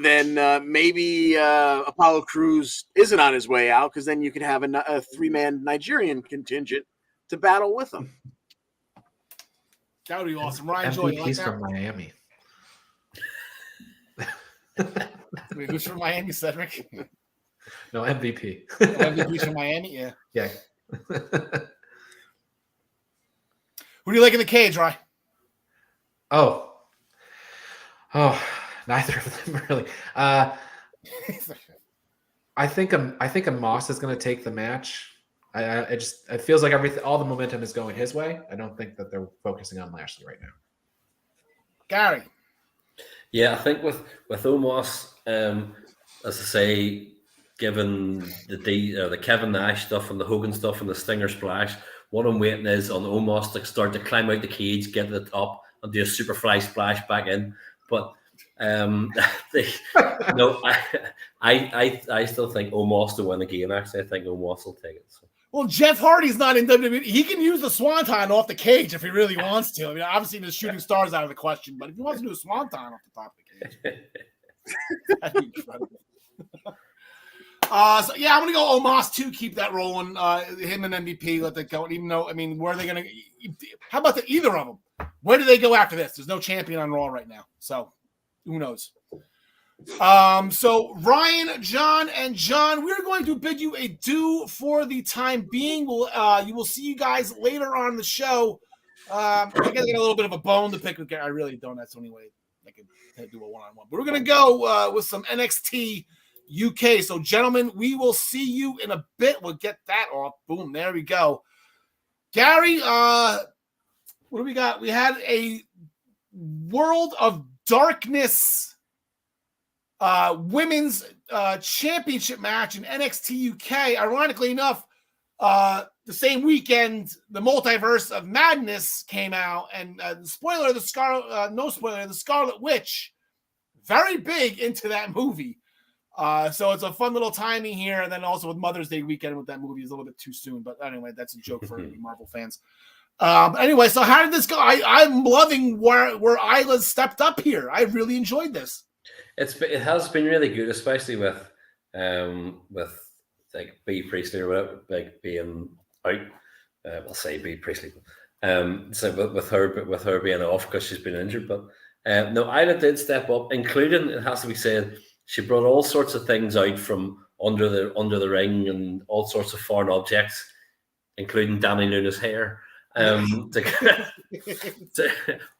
B: then maybe Apollo Crews isn't on his way out because then you could have a three-man Nigerian contingent to battle with him.
A: That would be awesome. Ryan Joy, you like
E: MVP's
A: that?
E: from Miami.
A: Wait, who's from Miami, Cedric?
E: No, MVP.
A: MVP's from Miami? Yeah.
E: Yeah.
A: Who do you like in the cage, Ryan?
E: Oh, neither of them really. I think a Moss is going to take the match. It feels like all the momentum is going his way. I don't think that they're focusing on Lashley right now.
A: Gary.
F: Yeah, I think with Omos, as I say, given the Kevin Nash stuff and the Hogan stuff and the Stinger Splash, what I'm waiting is on Omos to start to climb out the cage, get to the top, and do a Superfly splash back in. But I still think Omos to win again. Actually, I think Omos will take it. So.
A: Well, Jeff Hardy's not in WWE. He can use the swanton off the cage if he really wants to. I mean, obviously, the shooting stars out of the question, but if he wants to do a swanton off the top of the cage, that'd be incredible. I'm going to go Omos too. Keep that rolling. Him and MVP, let that go. Even though, I mean, where are they going to? How about either of them? Where do they go after this? There's no champion on Raw right now, so who knows? So Ryan, John, we're going to bid you adieu for the time being. You will see you guys later on the show. I guess I got a little bit of a bone to pick with Gary. I really don't. That's the only way. they could do a one-on-one. But we're gonna go with some NXT UK. So, gentlemen, we will see you in a bit. We'll get that off. Boom, there we go. Gary, what do we got? We had a World of Darkness women's championship match in NXT UK. Ironically enough, the same weekend, the Multiverse of Madness came out, and the Scarlet Witch, very big into that movie. So it's a fun little timing here, and then also with Mother's Day weekend with that movie is a little bit too soon. But anyway, that's a joke for Marvel fans. Anyway, so how did this go? I'm loving where Isla stepped up here. I really enjoyed this.
F: It has been really good, especially with like B Priestley or whatever, like being out. I'll say B Priestley. So with her being off because she's been injured, but no, Isla did step up, including, it has to be said, she brought all sorts of things out from under the ring and all sorts of foreign objects, including Danny Luna's hair. I was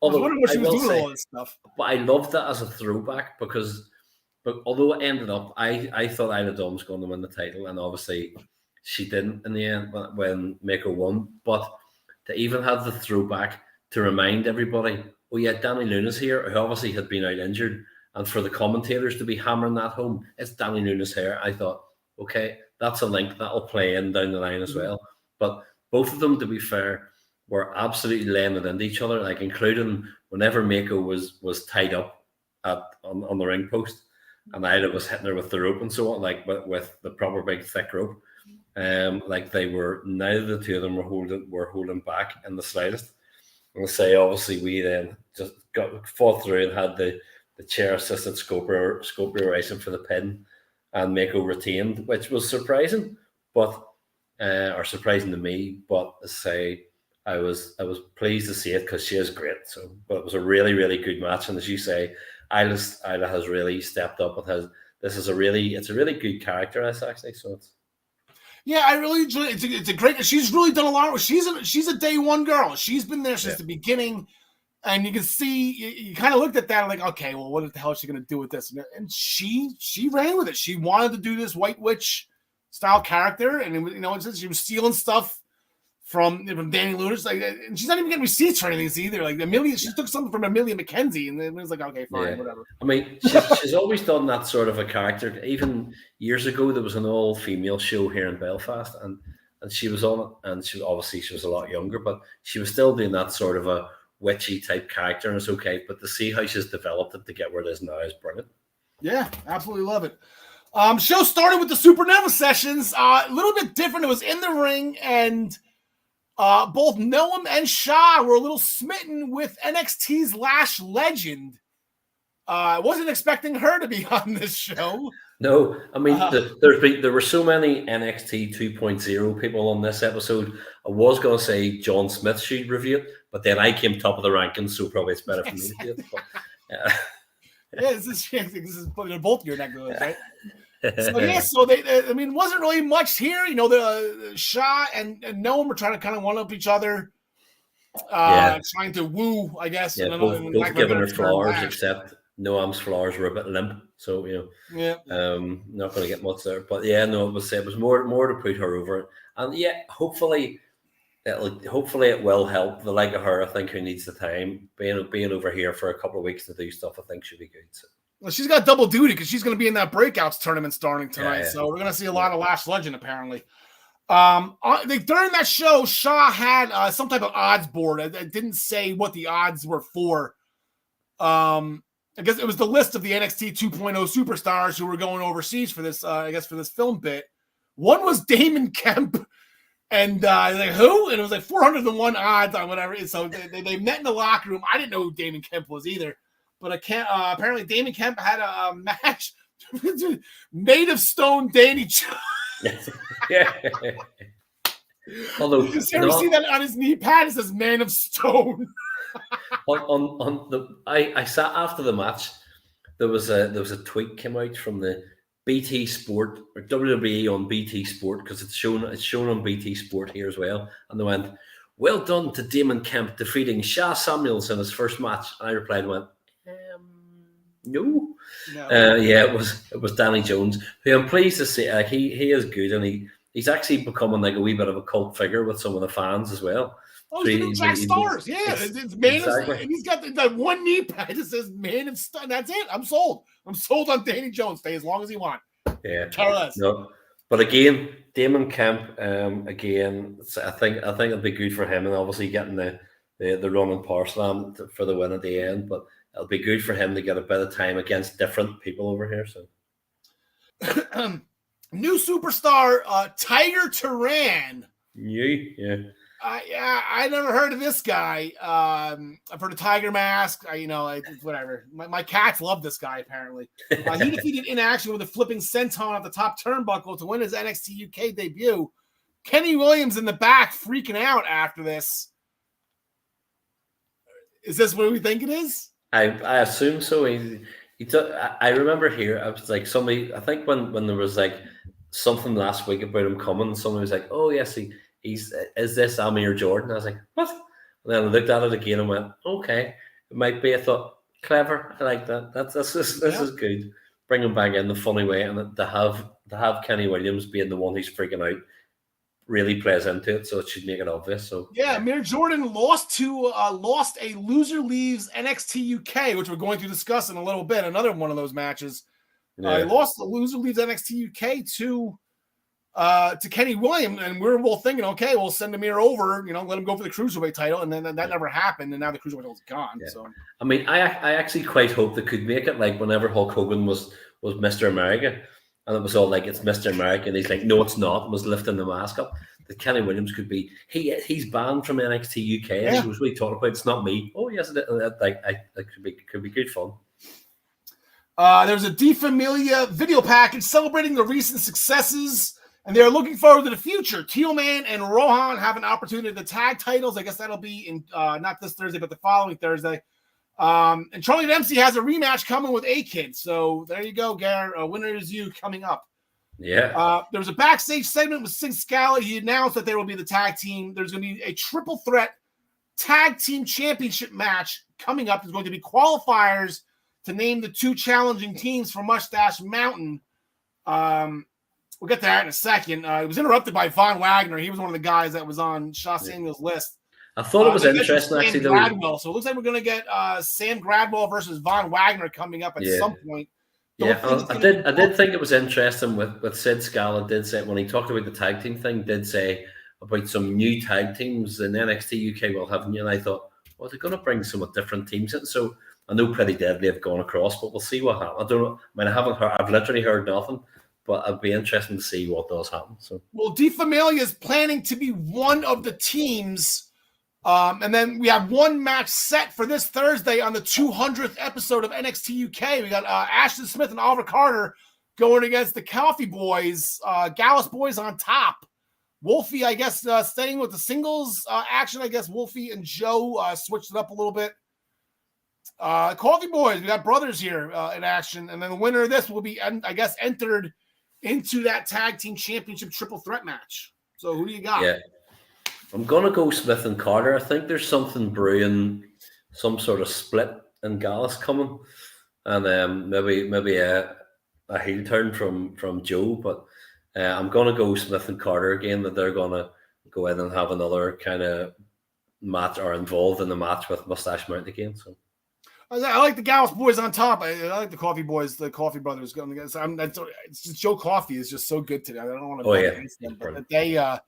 A: wondering what she was doing with all this stuff.
F: But I loved that as a throwback because, but although it ended up, I thought Isla Dawn was going to win the title, and obviously she didn't in the end when Mako won. But to even have the throwback to remind everybody, oh yeah, Danny Luna's here, who obviously had been out injured, and for the commentators to be hammering that home, it's Danny Luna's hair. I thought, okay, that's a link that'll play in down the line as well. But both of them, to be fair, were absolutely laying it into each other, like including whenever Mako was tied up on the ring post, and Isla was hitting her with the rope and so on, like with the proper big thick rope. Like they were, neither of the two of them were holding back in the slightest. And say, obviously, we then just fought through and had the chair assisted Scorpio racing for the pin, and Mako retained, which was surprising, but or surprising to me. But I say, I was pleased to see it because she is great. So, but it was a really, really good match, and as you say, Isla has really stepped up. It's a really good character, actually. So it's.
A: Yeah, I really enjoy it. It's a great. She's really done a lot. She's a day one girl. She's been there since the beginning, and you can see. You kind of looked at that and like, okay, well, what the hell is she going to do with this? And she ran with it. She wanted to do this White Witch style character, and she was stealing stuff from Danny Luna's, like, and she's not even getting receipts for anything either. Like she took something from Amelia McKenzie, and then it was like, okay, fine, whatever.
F: I mean, she's always done that sort of a character. Even years ago, there was an all-female show here in Belfast, and she was on it, and she was a lot younger, but she was still doing that sort of a witchy type character, and it's okay. But to see how she's developed it to get where it is now is brilliant.
A: Yeah, absolutely love it. Show started with the Supernova sessions. A little bit different. It was in the ring, and both Noam and Shah were a little smitten with NXT's Lash Legend. I wasn't expecting her to be on this show.
F: No, I mean, there were so many NXT 2.0 people on this episode. I was going to say John Smith should review it, but then I came top of the rankings, so probably it's better for me to do it. But,
A: yeah, this is they're both your neck goes, right? So they wasn't really much here. The Shah and Noam were trying to kind of one up each other, trying to woo, I guess.
F: Yeah, both giving her flowers, except Noam's flowers were a bit limp, so not going to get much there. But it was more to put her over, and hopefully it will help. The like of her, I think, who needs the time, being over here for a couple of weeks to do stuff, I think should be good. So.
A: Well, she's got double duty because she's going to be in that Breakouts tournament starting tonight. Yeah. So we're going to see a lot of Lash Legend, apparently. During that show, Shaw had some type of odds board. It didn't say what the odds were for. I guess it was the list of the NXT 2.0 superstars who were going overseas for this, for this film bit. One was Damon Kemp. And like, who? And it was like 401 odds on whatever. So they met in the locker room. I didn't know who Damon Kemp was either. But apparently Damon Kemp had a match made of stone Danny.
F: Yeah. Although
A: you ever see that on his knee pad? It says "Man of Stone."
F: I sat after the match. There was a tweet came out from the BT Sport or WWE on BT Sport because it's shown on BT Sport here as well, and they went, "Well done to Damon Kemp defeating Sha Samuels in his first match." And I replied, No.
A: No.
F: Yeah, it was Danny Jones, who I'm pleased to see. He is good, and he's actually becoming like a wee bit of a cult figure with some of the fans as well.
A: Oh,
F: So
A: he's the new Jack Stars. Yeah, it's man.
F: Exactly.
A: And he's got that one knee pad that says "Man of Stars." That's it. I'm sold. I'm sold on Danny Jones. Stay as long as he wants.
F: Yeah.
A: Carlos.
F: No. But again, Damon Kemp. Again, I think it'll be good for him, and obviously getting the Roman Power Slam for the win at the end. But it'll be good for him to get a bit of time against different people over here. So,
A: new superstar Tiger Turan.
F: yeah.
A: I never heard of this guy. I've heard of Tiger Mask. Whatever. My cats love this guy, apparently. He defeated In Action with a flipping senton at the top turnbuckle to win his NXT UK debut. Kenny Williams in the back freaking out after this. Is this what we think it is?
F: I assume so. I remember here, I was like, somebody, I think when there was like something last week about him coming, somebody was like, oh, yes, is this Amir Jordan? I was like, what? And then I looked at it again and went, okay, it might be. I thought, clever. I like that. This is good. Bring him back in the funny way, and to have Kenny Williams being the one who's freaking out really plays into it, so it should make it obvious. So
A: yeah, Amir Jordan lost a loser leaves NXT UK, which we're going to discuss in a little bit. Another one of those matches.
F: Yeah.
A: He lost the loser leaves NXT UK to Kenny Williams, and we were both thinking, okay, we'll send Amir over, let him go for the cruiserweight title, and then that never happened, and now the cruiserweight title's gone. Yeah. So
F: I mean, I actually quite hope they could make it like whenever Hulk Hogan was Mr. America, and it was all like it's Mr. America, and he's like, no, it's not, and was lifting the mask up. That Kenny Williams could be he's banned from NXT UK. Yeah. He was really talking about it's not me. Oh yes, that could be good fun.
A: There's a De Familia video package celebrating the recent successes, and they're looking forward to the future. Tealman and Rohan have an opportunity to tag titles. I guess that'll be in not this Thursday, but the following Thursday. And Charlie Dempsey has a rematch coming with A-Kid. So there you go, Garrett. Winner is you coming up.
F: Yeah.
A: There was a backstage segment with Sid Scala. He announced that there will be the tag team. There's going to be a triple threat tag team championship match coming up. There's going to be qualifiers to name the two challenging teams for Mustache Mountain. We'll get to that in a second. It was interrupted by Von Wagner. He was one of the guys that was on Shaw Samuel's list.
F: I thought it was interesting, actually.
A: Gradwell. So it looks like we're going to get Sam Gradwell versus Von Wagner coming up at some point.
F: I did think it was interesting with Sid Scala did say when he talked about the tag team thing, did say about some new tag teams in NXT UK will have new, and I thought, well, they're going to bring some different teams in. So I know Pretty Deadly have gone across, but we'll see what happens. I don't know. I mean, I haven't heard. I've literally heard nothing, but it'd be interesting to see what does happen. So,
A: well, De Familia is planning to be one of the teams. And then we have one match set for this Thursday on the 200th episode of NXT UK. We got Ashton Smith and Oliver Carter going against the Coffee Boys, Gallus Boys on top. Wolfie, I guess, staying with the singles action. I guess Wolfie and Joe switched it up a little bit. Coffee Boys, we got brothers here in action. And then the winner of this will be, I guess, entered into that tag team championship triple threat match. So who do you got?
F: Yeah. I'm gonna go Smith and Carter. I think there's something brewing, some sort of split in Gallus coming, and maybe a heel turn from Joe. But I'm gonna go Smith and Carter again. That they're gonna go in and have another kind of match or involved in the match with Mustache Mountain again. So
A: I like the Gallus Boys on top. I like the Coffee Boys, the Coffee Brothers going against. It's just Joe Coffee is just so good today. I don't want to against them, but they.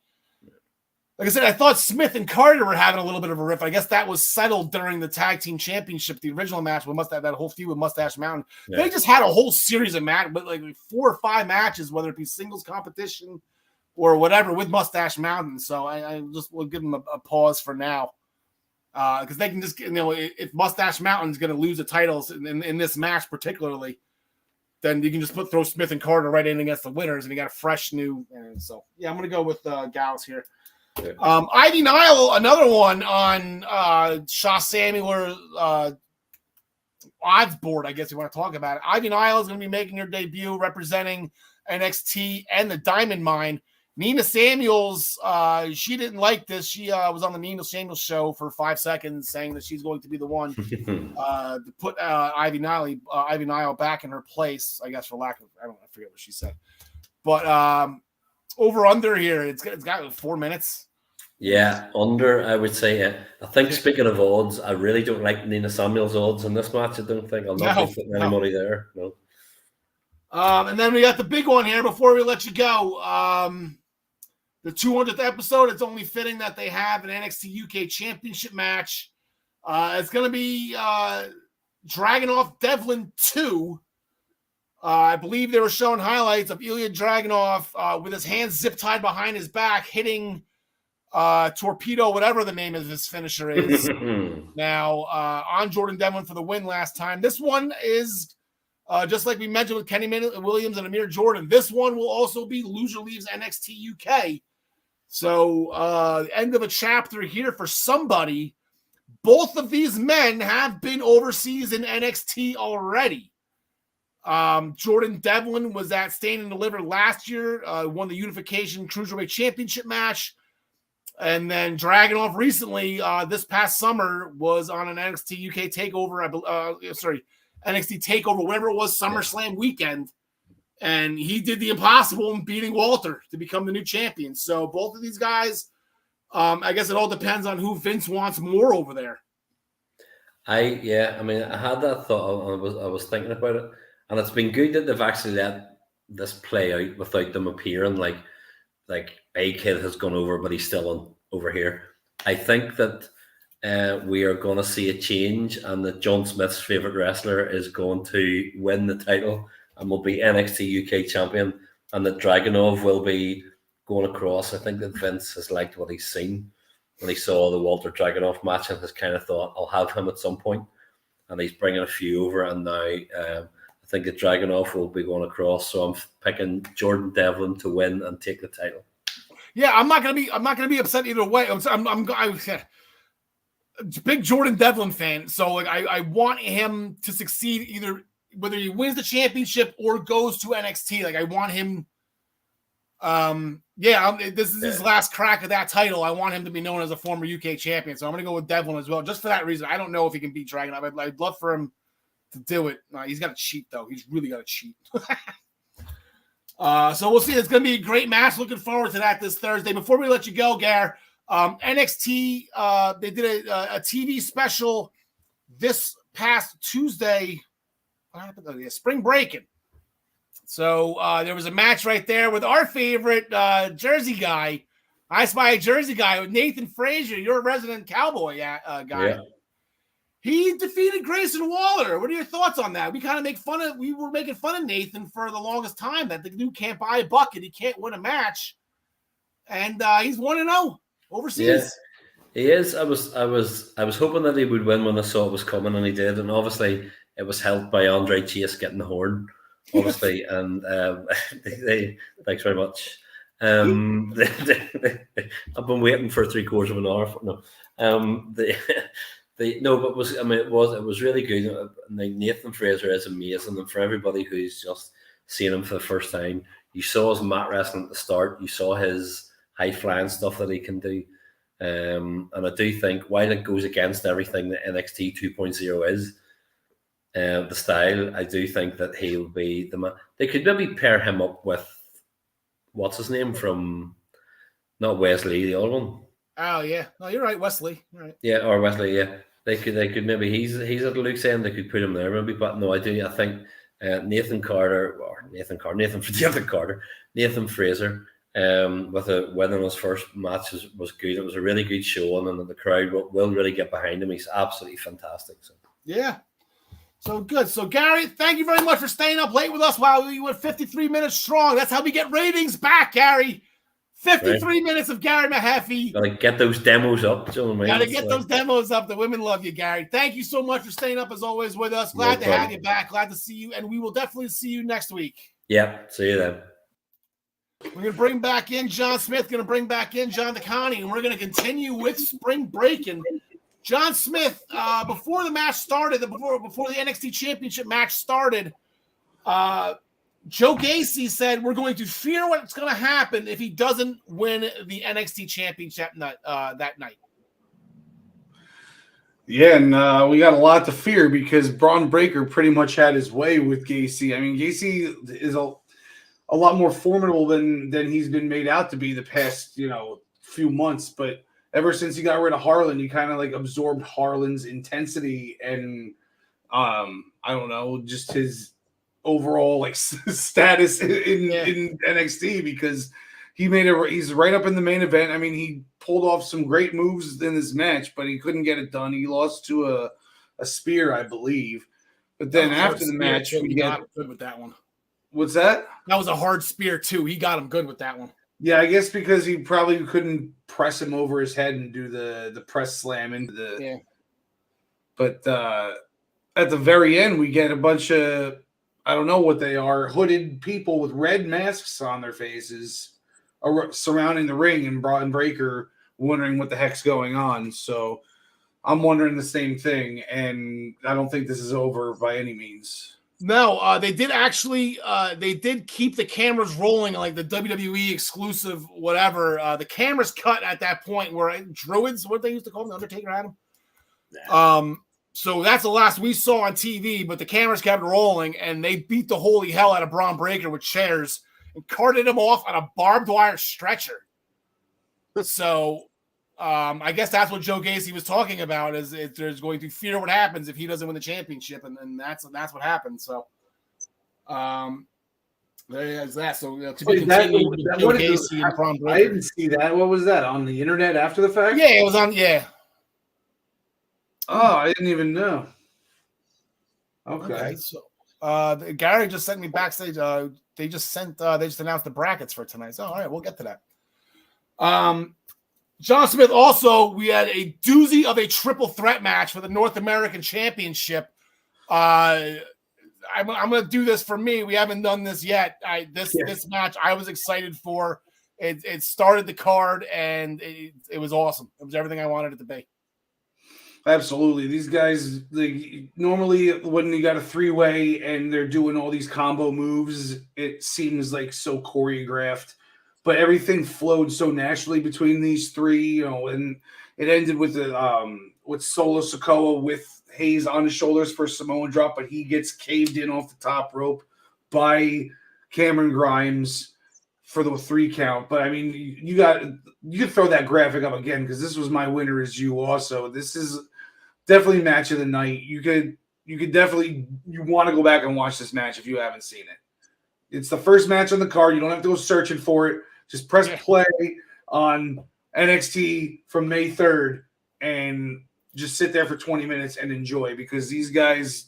A: Like I said, I thought Smith and Carter were having a little bit of a riff. I guess that was settled during the tag team championship, the original match with that whole feud with Mustache Mountain. Yeah. They just had a whole series of matches, but like 4 or 5 matches, whether it be singles competition or whatever, with Mustache Mountain. So I just will give them a pause for now, because they can just, if Mustache Mountain is going to lose the titles in this match particularly, then you can just throw Smith and Carter right in against the winners, and you got a fresh new. So yeah, I'm going to go with Gallus here. Ivy Nile, another one on Shaw Samuel odds board, I guess you want to talk about it. Ivy Nile is going to be making her debut representing NXT and the Diamond Mine. Nina Samuels, she didn't like this. She was on the Nina Samuels show for 5 seconds saying that she's going to be the one to put Ivy Nile back in her place, I guess, for lack of, I forget what she said. But over under here, it's got 4 minutes.
F: Yeah, under, I would say. I think, speaking of odds, I really don't like Nina Samuels' odds in this match. I don't think I'll not be putting any money there. No.
A: And then we got the big one here before we let you go. The 200th episode, it's only fitting that they have an NXT UK Championship match. It's going to be Dragunov Devlin 2. I believe they were showing highlights of Ilya Dragunov with his hands zip tied behind his back, hitting Torpedo, whatever the name of his finisher is. Now, on Jordan Devlin for the win last time. This one is, just like we mentioned with Kenny Williams and Amir Jordan, this one will also be Loser Leaves NXT UK. So, end of a chapter here for somebody. Both of these men have been overseas in NXT already. Jordan Devlin was at Stand and Deliver last year, won the Unification Cruiserweight Championship match. And then Dragunov recently, this past summer, was on an NXT UK takeover, NXT takeover, whatever it was, SummerSlam weekend. And he did the impossible in beating Walter to become the new champion. So both of these guys, I guess it all depends on who Vince wants more over there.
F: I had that thought. I was thinking about it, and it's been good that they've actually let this play out without them appearing like a kid has gone over, but he's still over here. I think that we are going to see a change, and that John Smith's favorite wrestler is going to win the title and will be NXT UK champion, and that Dragunov will be going across. I think that Vince has liked what he's seen when he saw the Walter Dragunov match and has kind of thought, I'll have him at some point. And he's bringing a few over, and now I think that Dragunov will be going across. So I'm picking Jordan Devlin to win and take the title.
A: Yeah, I'm not gonna be upset either way. I'm a big Jordan Devlin fan, so like I want him to succeed either whether he wins the championship or goes to NXT. Like I want him. This is his last crack at that title. I want him to be known as a former UK champion, so I'm gonna go with Devlin as well, just for that reason. I don't know if he can beat Dragunov. I'd love for him to do it. He's got to cheat though. He's really got to cheat. So we'll see. It's going to be a great match. Looking forward to that this Thursday. Before we let you go, Gar, NXT, they did a TV special this past Tuesday. What happened? Oh, yeah, spring breaking. So there was a match right there with our favorite Jersey guy. I Spy a Jersey guy with Nathan Frazier, your resident cowboy guy. Yeah. He defeated Grayson Waller. What are your thoughts on that? We were making fun of Nathan for the longest time that the dude can't buy a bucket. He can't win a match. And he's 1-0 overseas.
F: Yeah, he is. I was hoping that he would win when I saw it was coming, and he did. And obviously it was helped by Andre Chase getting the horn, obviously. And thanks very much. I've been waiting for 3/4 of an hour. It was really good. Nathan Fraser is amazing, and for everybody who's just seen him for the first time, you saw his mat wrestling at the start. You saw his high flying stuff that he can do, and I do think while it goes against everything that NXT 2.0 is, the style, I do think that he'll be the man. They could maybe pair him up with what's his name from, not Wesley, the other one.
A: Oh yeah, no, you're right, Wesley. You're right.
F: Yeah, or Wesley. Yeah. They could maybe he's at Luke's end. They could put him there maybe, but no, I think Nathan Fraser, with winning his first match was good. It was a really good showing, and the crowd will really get behind him. He's absolutely fantastic. So
A: yeah, so good. So Gary, thank you very much for staying up late with us. Wow, we went 53 minutes strong. That's how we get ratings back, Gary. 53 minutes of Gary Mehaffy.
F: Gotta get those demos up.
A: Gotta get those demos up. The women love you, Gary. Thank you so much for staying up as always with us. Glad to have you back. Glad to see you. And we will definitely see you next week.
F: Yep. See you then.
A: We're going to bring back in John Smith, going to bring back in John DeConnie, and we're going to continue with spring breaking. John Smith, before the match started, before the NXT Championship match started, Joe Gacy said we're going to fear what's going to happen if he doesn't win the NXT Championship that night.
D: Yeah, and we got a lot to fear because Braun Breaker pretty much had his way with Gacy. I mean, Gacy is a lot more formidable than he's been made out to be the past, few months. But ever since he got rid of Harlan, he kind of like absorbed Harlan's intensity and I don't know, just his overall like status in NXT because he's right up in the main event. I mean, he pulled off some great moves in this match, but he couldn't get it done. He lost to a spear, I believe. But then after the match,
A: we got good with that one.
D: What's that?
A: That was a hard spear too. He got him good with that one.
D: Yeah, I guess because he probably couldn't press him over his head and do the press slam into the.
A: Yeah.
D: But at the very end, we get a bunch of, I don't know what they are, hooded people with red masks on their faces surrounding the ring, and Braun Breaker wondering what the heck's going on. So I'm wondering the same thing, and I don't think this is over by any means.
A: No, they did actually. They did keep the cameras rolling, like the WWE exclusive, whatever. The cameras cut at that point where druids, what they used to call them, the Undertaker had them. Yeah. So that's the last we saw on TV, but the cameras kept rolling, and they beat the holy hell out of Braun Breaker with chairs and carted him off on a barbed wire stretcher. So I guess that's what Joe Gacy was talking about, is there's going to fear what happens if he doesn't win the championship, and that's what happened. So there is that. So to be continued with Joe Gacy and Braun Breaker.
D: I didn't see that. What was that, on the internet after the fact?
A: Yeah, it was on. Yeah.
D: Oh, I didn't even know. Okay.
A: So Gary just sent me backstage. They just announced the brackets for tonight. So all right, we'll get to that. John Smith also, we had a doozy of a triple threat match for the North American Championship. I'm going to do this for me. We haven't done this yet. This match I was excited for. It started the card, and it was awesome. It was everything I wanted it to be.
D: Absolutely. These guys, normally when you got a three-way and they're doing all these combo moves, it seems like so choreographed. But everything flowed so naturally between these three, and it ended with with Solo Sikoa with Hayes on his shoulders for a Samoan drop, but he gets caved in off the top rope by Cameron Grimes for the 3 count. But I mean, you could throw that graphic up again, because this was my winner as you also. This is definitely match of the night. You want to go back and watch this match if you haven't seen it. It's the first match on the card. You don't have to go searching for it. Just press play on NXT from May 3rd and just sit there for 20 minutes and enjoy, because these guys,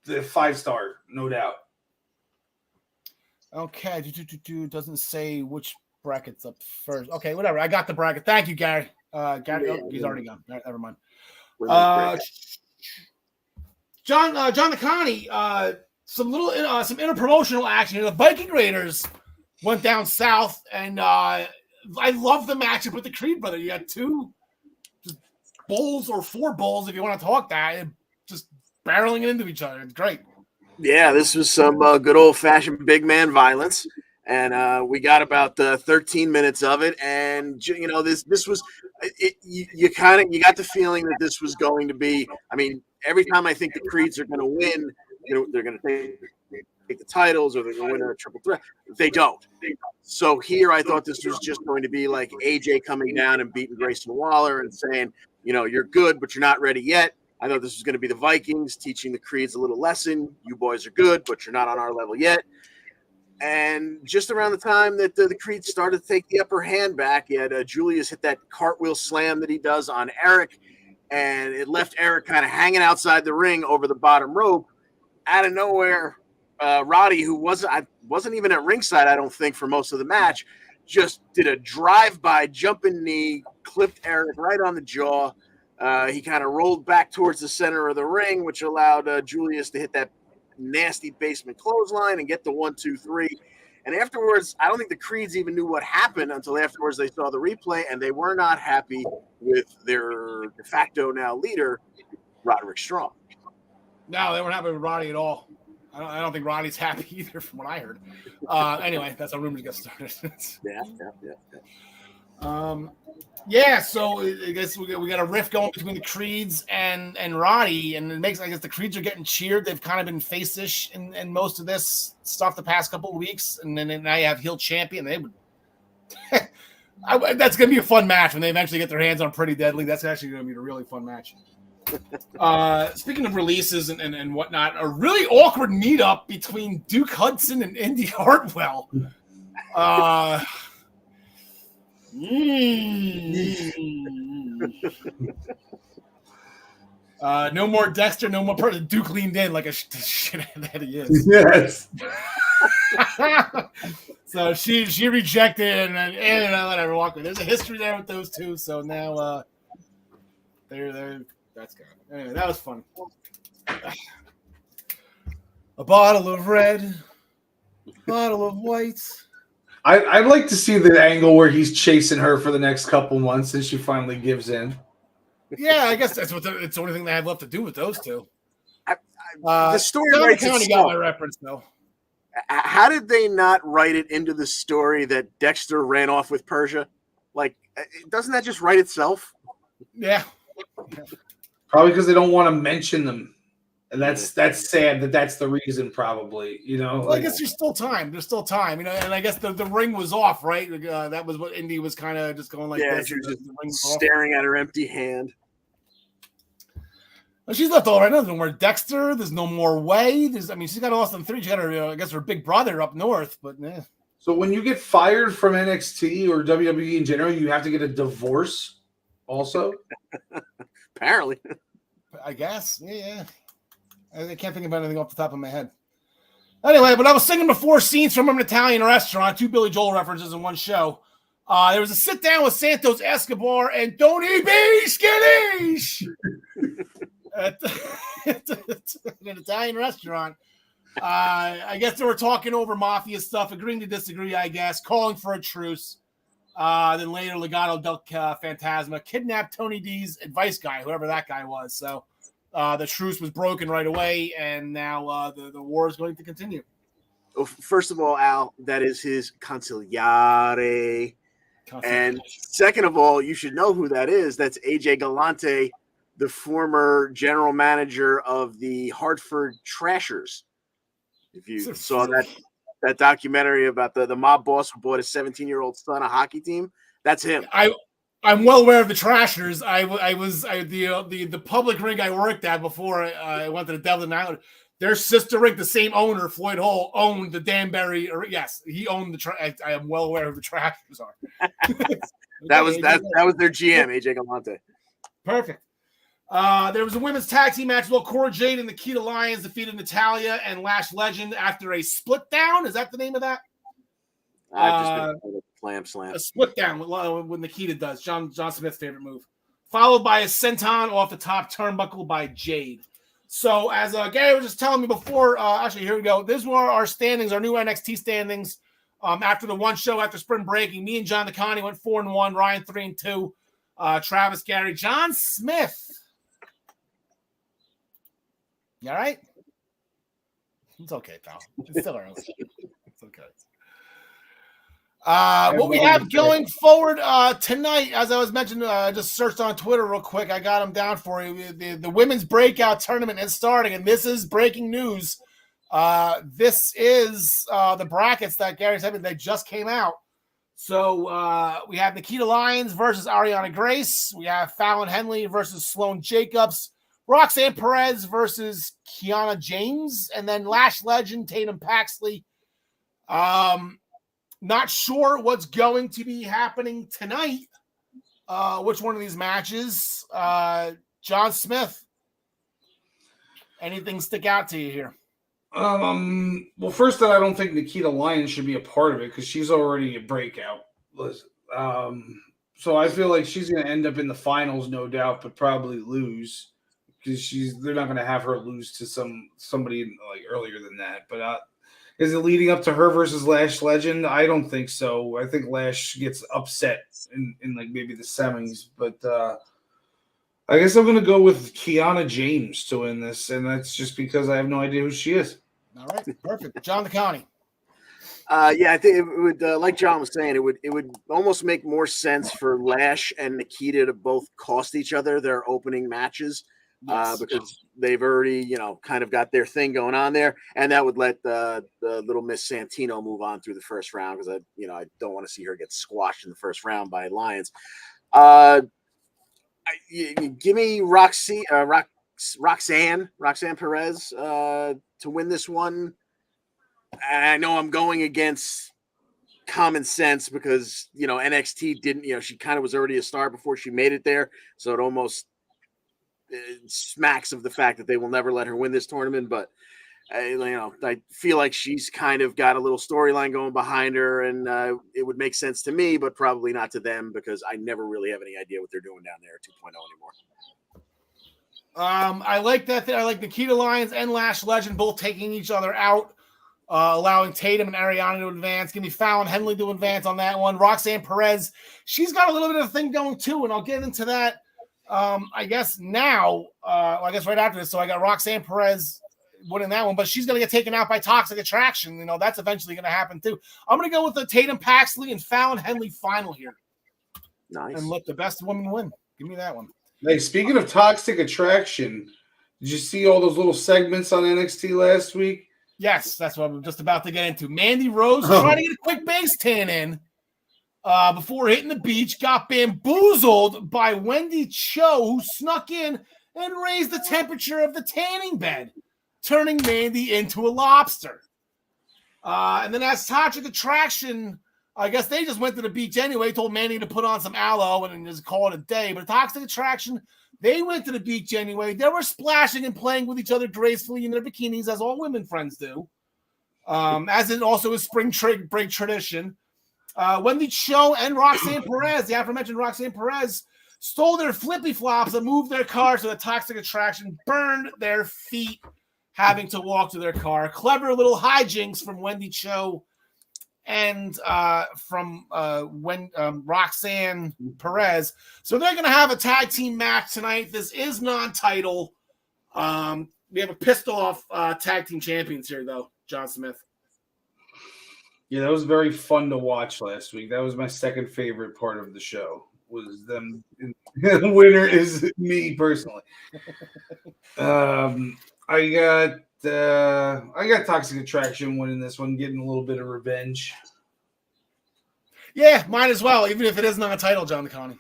D: the 5-star, no doubt.
A: Okay, doesn't say which bracket's up first. Okay, whatever. I got the bracket. Thank you, Gary. He's already gone. All right, never mind. John Nakani, some interpromotional action. The Viking Raiders went down south, and I love the matchup with the Creed brother. You got 2 just bulls, or 4 bulls if you want to talk that, just barreling into each other. It's great.
B: Yeah, this was some good old-fashioned big man violence, and we got about 13 minutes of it. And this was you got the feeling that this was going to be. I mean, every time I think the Creeds are going to win, they're going to take the titles, or they're going to win a triple threat. They don't. So here, I thought this was just going to be like AJ coming down and beating Grayson Waller and saying, you're good, but you're not ready yet. I thought this was going to be the Vikings teaching the Creeds a little lesson. You boys are good, but you're not on our level yet. And just around the time that the Creeds started to take the upper hand back, you had Julius hit that cartwheel slam that he does on Eric, and it left Eric kind of hanging outside the ring over the bottom rope. Out of nowhere, Roddy, who wasn't even at ringside, I don't think, for most of the match, just did a drive-by jumping knee, clipped Eric right on the jaw. He kind of rolled back towards the center of the ring, which allowed Julius to hit that nasty basement clothesline and get the 1, 2, 3. And afterwards, I don't think the Creeds even knew what happened until afterwards they saw the replay, and they were not happy with their de facto now leader, Roderick Strong.
A: No, they weren't happy with Roddy at all. I don't think Roddy's happy either, from what I heard. Anyway, that's how rumors get started. Yeah. So I guess we got a rift going between the Creeds and Roddy, and it makes, I guess, the Creeds are getting cheered. They've kind of been face-ish in most of this stuff the past couple of weeks, and then now you have heel champion. They would. That's going to be a fun match when they eventually get their hands on Pretty Deadly. That's actually going to be a really fun match. Speaking of releases and whatnot, a really awkward meetup between Duke Hudson and Indy Hartwell. No more Dexter, no more person. Duke leaned in like a shithead that he is.
D: Yes.
A: So she rejected and I let her walk with. There's a history there with those two. So now they're that's good. Anyway, that was fun. A bottle of red, bottle of white.
D: I'd like to see the angle where he's chasing her for the next couple months and she finally gives in.
A: Yeah, I guess that's it's the only thing they have left to do with those two.
B: The story
A: John
B: writes
A: County
B: itself.
A: got my reference though.
B: How did they not write it into the story that Dexter ran off with Persia? Like, doesn't that just write itself?
A: Yeah.
D: Probably because they don't want to mention them. And that's sad that's the reason, probably. You know,
A: well, I guess there's still time. There's still time, you know. And I guess the ring was off, right? That was what Indy was kind of just going like this.
B: She was just
A: the ring was
B: staring at her empty hand.
A: well, she's left all right now. There's no more Dexter. There's no more Way. She's got Austin 3. She got her, I guess, her big brother up north. But
D: So when you get fired from NXT or WWE in general, you have to get a divorce also?
B: Apparently.
A: I guess, yeah. I can't think of anything off the top of my head. Anyway, but I was singing before scenes from an Italian restaurant, 2 Billy Joel references in one show. There was a sit down with Santos Escobar and Tony B. Skillish at an Italian restaurant. I guess they were talking over Mafia stuff, agreeing to disagree, I guess, calling for a truce. Then later, Legado del Fantasma kidnapped Tony D's advice guy, whoever that guy was. So the truce was broken right away, and now the war is going to continue.
B: Well, first of all, Al, that is his consigliere. And second of all, you should know who that is. That's AJ Galante, the former general manager of the Hartford Trashers. If you saw that documentary about the mob boss who bought his 17-year-old son a hockey team, that's him.
A: I'm well aware of the Trashers. The public ring I worked at before I went to the Devlin Island. Their sister ring, the same owner, Floyd Hall, owned the Danbury. Yes, he owned the. I am well aware of who the Trashers are.
B: that was their GM, AJ Galante.
A: Perfect. There was a women's tag team match. Well, Cora Jade and Nikita Lyon defeated Natalya and Lash Legend after a split down. Is that the name of that?
B: I've just been Slam Slam.
A: A split down with Nikita does. John Smith's favorite move. Followed by a senton off the top turnbuckle by Jade. So as Gary was just telling me before, actually, here we go. These were our standings, our new NXT standings. After the one show after spring breaking, me and John DeConnie went 4-1, Ryan 3-2, Travis, Gary, John Smith. You all right? It's okay, pal. It's still early. It's okay. What we have going forward tonight, as I was mentioning, I just searched on Twitter real quick. I got them down for you. The women's breakout tournament is starting, and this is breaking news. This is the brackets that Gary said that just came out. So we have Nikita Lyons versus Ariana Grace. We have Fallon Henley versus Sloane Jacobs. Roxanne Perez versus Kiana James. And then Lash Legend, Tatum Paxley. Not sure what's going to be happening tonight. Which one of these matches? John Smith. Anything stick out to you here?
D: Well, first, I don't think Nikita Lyon should be a part of it because she's already a breakout. So I feel like she's going to end up in the finals, no doubt, but probably lose because they're not going to have her lose to somebody like earlier than that. But is it leading up to her versus Lash Legend? I don't think so. I think Lash gets upset in like maybe the semis, but I guess I'm going to go with Kiana James to win this, and that's just because I have no idea who she is.
A: All right, perfect. John DeConnie.
B: Yeah, I think it would, like John was saying, it would almost make more sense for Lash and Nikita to both cost each other their opening matches,
A: Yes.
B: because they've already, kind of got their thing going on there, and that would let the little Miss Santino move on through the first round, because I don't want to see her get squashed in the first round by Lions. Give me Roxanne Perez to win this one. I know I'm going against common sense because NXT didn't, she kind of was already a star before she made it there, so it almost smacks of the fact that they will never let her win this tournament. But I feel like she's kind of got a little storyline going behind her, and it would make sense to me, but probably not to them because I never really have any idea what they're doing down there at 2.0 anymore.
A: I like that. I like Nikita Lyons and Lash Legend both taking each other out, allowing Tatum and Ariana to advance. Give me Fallon Henley to advance on that one. Roxanne Perez, she's got a little bit of a thing going too, and I'll get into that. I guess now, I guess right after this. So I got Roxanne Perez winning that one, but she's going to get taken out by Toxic Attraction. That's eventually going to happen too. I'm going to go with the Tatum Paxley and Fallon Henley final here.
B: Nice.
A: And let the best woman win. Give me that one.
D: Hey, speaking of Toxic Attraction, did you see all those little segments on NXT last week?
A: Yes, that's what I'm just about to get into. Mandy Rose trying to get a quick base tan in before hitting the beach, got bamboozled by Wendy Cho, who snuck in and raised the temperature of the tanning bed, turning Mandy into a lobster. And then as Toxic Attraction, I guess they just went to the beach anyway, told Mandy to put on some aloe and just call it a day. But Toxic Attraction, they went to the beach anyway. They were splashing and playing with each other gracefully in their bikinis, as all women friends do. As it also is spring break tradition. Wendy Cho and Roxanne Perez, the aforementioned Roxanne Perez, stole their flippy flops and moved their cars to the Toxic Attraction, burned their feet, having to walk to their car. Clever little hijinks from Wendy Cho and from Roxanne Perez. So they're going to have a tag team match tonight. This is non-title. We have a pissed off tag team champions here, though, John Smith.
D: Yeah, that was very fun to watch last week. That was my second favorite part of the show. Was them. The winner is me personally. I got Toxic Attraction winning this one, getting a little bit of revenge.
A: Yeah, mine as well, even if it is not a title, John DeConnie.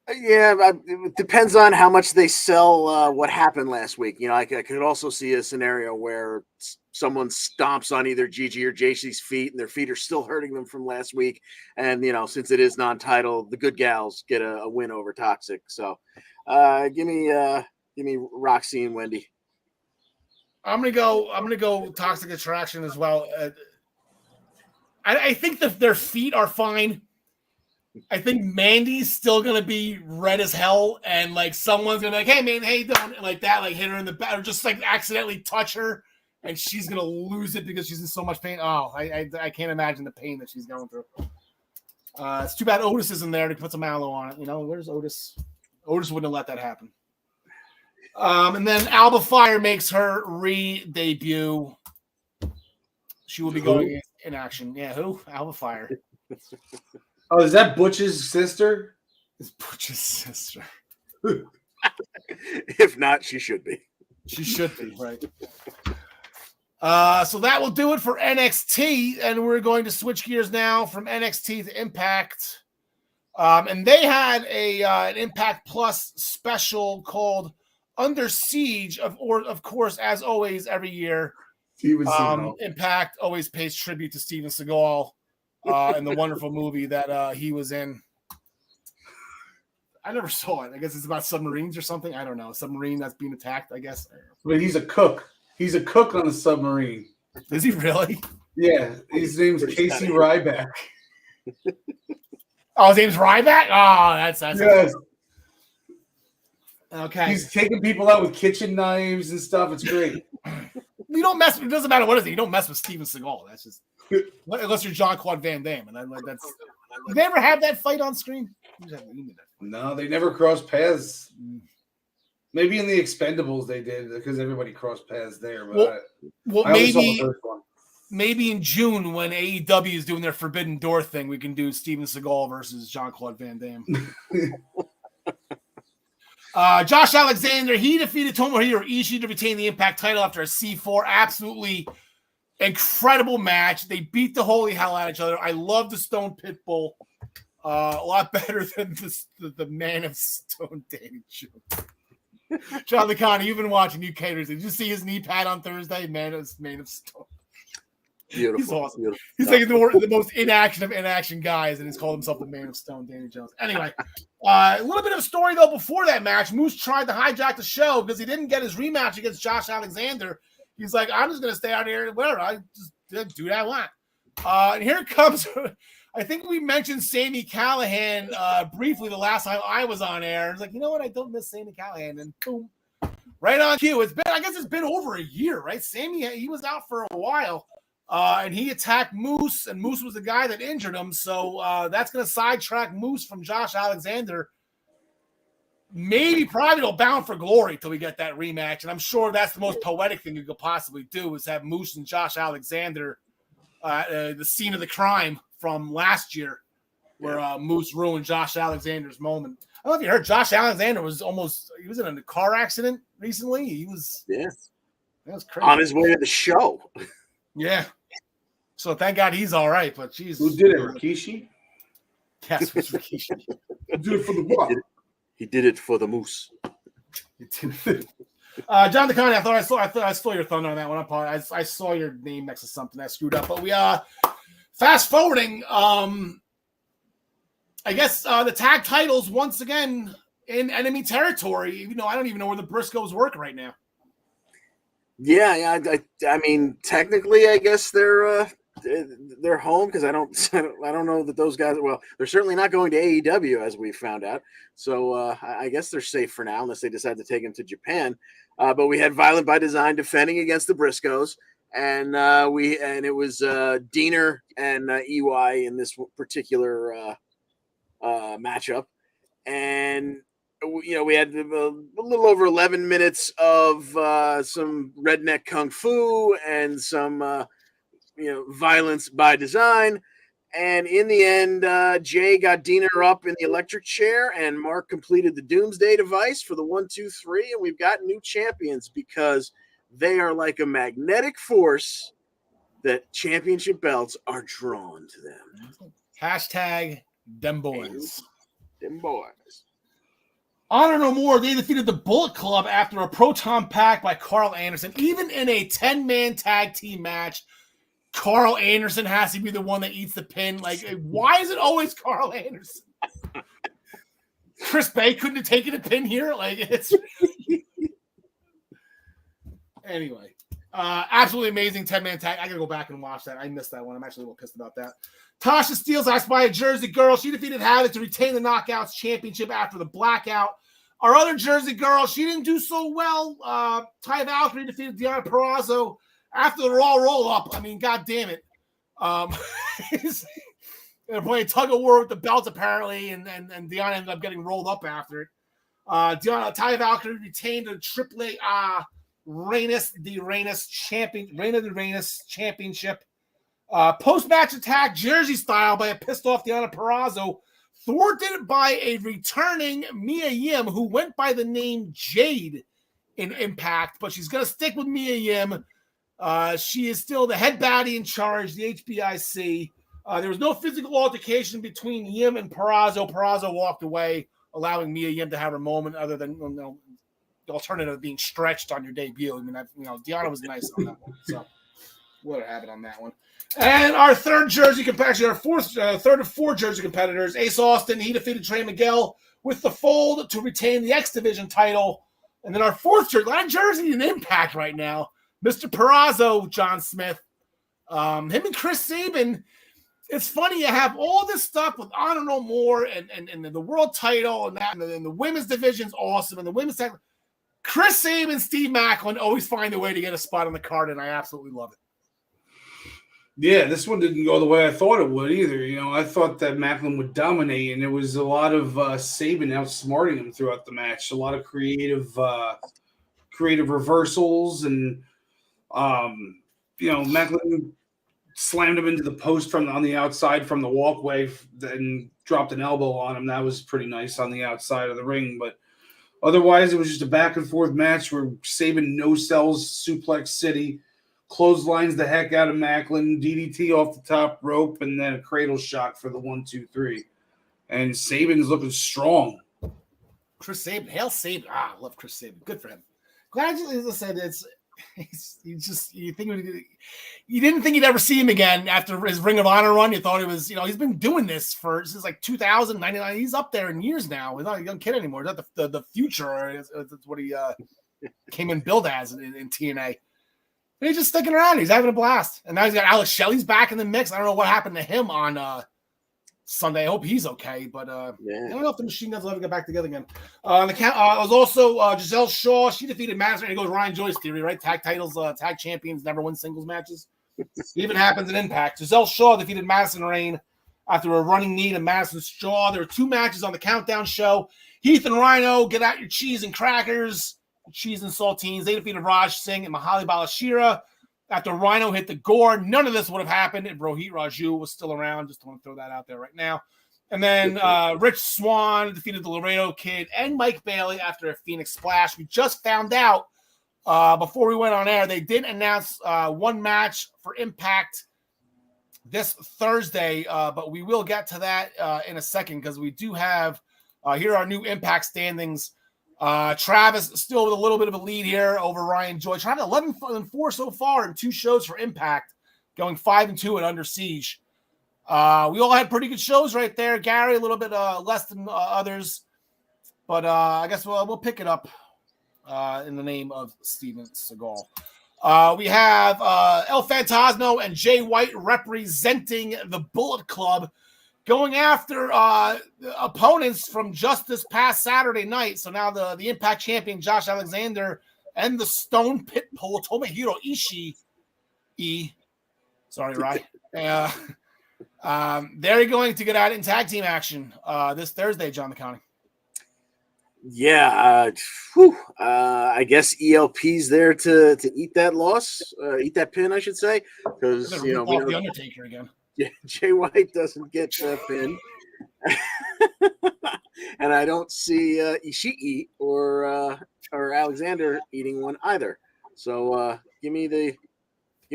B: Yeah, it depends on how much they sell what happened last week. I could also see a scenario where someone stomps on either Gigi or JC's feet, and their feet are still hurting them from last week. And since it is non-title, the good gals get a win over Toxic. So, give me Roxy and Wendy.
A: I'm gonna go Toxic Attraction as well. I think that their feet are fine. I think Mandy's still gonna be red as hell, and someone's gonna be like, "Hey man, hey, don't," like that, hit her in the back, or just accidentally touch her, and she's gonna lose it because she's in so much pain. Oh, I can't imagine the pain that she's going through. It's too bad Otis isn't there to put some aloe on it. Where's Otis? Otis wouldn't have let that happen. And then Alba Fire makes her re-debut. She will be going in action. Yeah, who? Alba Fire.
D: Oh, is that Butch's sister?
A: It's Butch's sister.
B: If not, she should be.
A: She should be, right. So that will do it for NXT, and we're going to switch gears now from NXT to Impact. And they had an Impact Plus special called Under Siege, of course, as always, every year. Impact always pays tribute to Steven Seagal in the wonderful movie that he was in. I never saw it. I guess it's about submarines or something. I don't know. A submarine that's being attacked, I guess.
D: But he's a cook. He's a cook on the submarine.
A: Is he really?
D: Yeah. His name's Casey Ryback.
A: Oh, his name's Ryback? Oh, that's
D: yes.
A: Okay.
D: He's taking people out with kitchen knives and stuff. It's great.
A: You don't mess. It doesn't matter what is it. You don't mess with Steven Seagal. That's just unless you're Jean-Claude Van Damme, and then that's. Did they ever have that fight on screen?
D: No, they never crossed paths. Maybe in the Expendables they did because everybody crossed paths there. But
A: well,
D: I only saw the first one.
A: Maybe in June when AEW is doing their Forbidden Door thing, we can do Steven Seagal versus Jean-Claude Van Damme. Josh Alexander, he defeated Tomohiro Ishii to retain the Impact title after a C4. Absolutely incredible match. They beat the holy hell out of each other. I love the Stone Pitbull. A lot better than the Man of Stone Danny Jones. John LeConnie, you've been watching UK. Did you see his knee pad on Thursday? Man of Stone.
B: Beautiful.
A: He's awesome.
B: Beautiful.
A: He's like the most inaction of inaction guys, and he's called himself the Man of Stone, Danny Jones. Anyway, a little bit of a story, though, before that match. Moose tried to hijack the show because he didn't get his rematch against Josh Alexander. He's like, I'm just going to stay out here and whatever. I just do what I want. And here it comes. I think we mentioned Sami Callihan briefly the last time I was on air. It's like, you know what? I don't miss Sami Callihan. And boom, right on cue. I guess it's been over a year, right? Sami, he was out for a while. And he attacked Moose, and Moose was the guy that injured him. So that's going to sidetrack Moose from Josh Alexander. Maybe probably they'll Bound for Glory till we get that rematch. And I'm sure that's the most poetic thing you could possibly do is have Moose and Josh Alexander the scene of the crime from last year where Moose ruined Josh Alexander's moment. I don't know if you heard, Josh Alexander he was in a car accident recently. That was crazy.
B: On his way to the show.
A: Yeah. So thank God he's all right, but geez.
D: Who did it, Rikishi?
A: Yes, it was Rikishi.
D: Who did it for the buck?
B: He did it for the Moose.
A: John DeConnie, I stole your thunder on that one. I saw your name next to something I screwed up, but we fast forwarding. I guess the tag titles once again in enemy territory. Even though I don't even know where the Briscoes work right now.
B: Yeah. I mean, technically, I guess they're home because I don't know that those guys. Well, they're certainly not going to AEW as we found out. So I guess they're safe for now, unless they decide to take them to Japan. But we had Violent by Design defending against the Briscoes, and it was Diener and EY in this particular matchup, and. We had a little over 11 minutes of some redneck kung fu and some, violence by design. And in the end, Jay got Diener up in the electric chair, and Mark completed the Doomsday device for the 1, 2, 3. And we've got new champions because they are like a magnetic force that championship belts are drawn to them.
A: Hashtag them boys.
B: Them boys.
A: Honor No More, they defeated the Bullet Club after a proton pack by Karl Anderson. Even in a 10-man tag team match, Karl Anderson has to be the one that eats the pin. Like, why is it always Karl Anderson? Chris Bay couldn't have taken a pin here? Like, it's... Anyway. Absolutely amazing 10-man tag. I got to go back and watch that. I missed that one. I'm actually a little pissed about that. Tasha Steelz asked by a Jersey girl. She defeated Havoc to retain the Knockouts Championship after the blackout. Our other Jersey girl, she didn't do so well. Ty Valkyrie defeated Deonna Purrazzo after the Raw roll-up. I mean, God damn it. They're playing tug-of-war with the belts, apparently, and Deonna ended up getting rolled up after it. Ty Valkyrie retained the AAA Reina de Reinas Championship. Post-match attack, Jersey style, by a pissed-off Deonna Purrazzo, thwarted by a returning Mia Yim, who went by the name Jade in Impact, but she's going to stick with Mia Yim. She is still the head baddie in charge, the HBIC. There was no physical altercation between Yim and Purrazzo. Purrazzo walked away, allowing Mia Yim to have her moment, other than the alternative of being stretched on your debut. I mean, Deonna was nice on that one, so what a habit on that one. And our third Jersey competitor, our third of four Jersey competitors, Ace Austin, he defeated Trey Miguel with the fold to retain the X Division title. And then our fourth Jersey, a lot of Jersey in Impact right now, Mr. Purrazzo, John Smith, him and Chris Sabin. It's funny, you have all this stuff with Honor No More and the world title and that, and the women's division's awesome, and the women's title. Chris Sabin, Steve Macklin always find a way to get a spot on the card, and I absolutely love it.
D: Yeah, this one didn't go the way I thought it would either. You know, I thought that Macklin would dominate, and there was a lot of Saban outsmarting him throughout the match. A lot of creative reversals, and Macklin slammed him into the post on the outside from the walkway, and dropped an elbow on him. That was pretty nice on the outside of the ring, but otherwise, it was just a back and forth match where Saban no sells Suplex City, clotheslines the heck out of Macklin, DDT off the top rope, and then a cradle shot for the 1-2-3. And Saban's looking strong.
A: Chris Sabin, hail Sabin. I love Chris Sabin. Good for him. Glad as I said, you didn't think you'd ever see him again after his Ring of Honor run. You thought he was, he's been doing this since like 2099. He's up there in years now. He's not a young kid anymore. Is that the future? That's what he came in billed as in TNA. And he's just sticking around. He's having a blast. And now he's got Alex Shelley's back in the mix. I don't know what happened to him on Sunday. I hope he's okay. But I don't know if the Machine Guns will ever get back together again. On the count, was also Giselle Shaw. She defeated Madison. And it goes Ryan Joyce theory, right? Tag titles, tag champions never win singles matches. Even happens in Impact. Giselle Shaw defeated Madison Rayne after a running knee to Madison's jaw. There were 2 matches on the Countdown show. Heath and Rhino, get out your cheese and crackers. Cheese and saltines. They defeated Raj Singh and Mahali Balashira after Rhino hit the gore. None of this would have happened if Rohit Raju was still around. Just want to throw that out there right now. And then Rich Swann defeated the Laredo Kid and Mike Bailey after a Phoenix Splash. We just found out before we went on air, they did announce one match for Impact this Thursday, but we will get to that in a second because we do have here are our new Impact standings. Travis still with a little bit of a lead here over Ryan Joy. Travis 11-4 so far in 2 shows for Impact, going 5-2 at Under Siege. We all had pretty good shows right there. Gary a little bit less than others, but I guess we'll pick it up in the name of Steven Seagal. We have El Phantasmo and Jay White representing the Bullet Club, going after opponents from just this past Saturday night. So now the Impact champion, Josh Alexander, and the Stone Pitbull, Tomohiro Ishii. Sorry, Rye. They're going to get out in tag team action this Thursday, John McConney.
B: Yeah. I guess ELP's there to eat that loss, eat that pin, I should say. Because,
A: the Undertaker again.
B: Yeah, Jay White doesn't get the pin, and I don't see Ishii or Alexander eating one either. So give me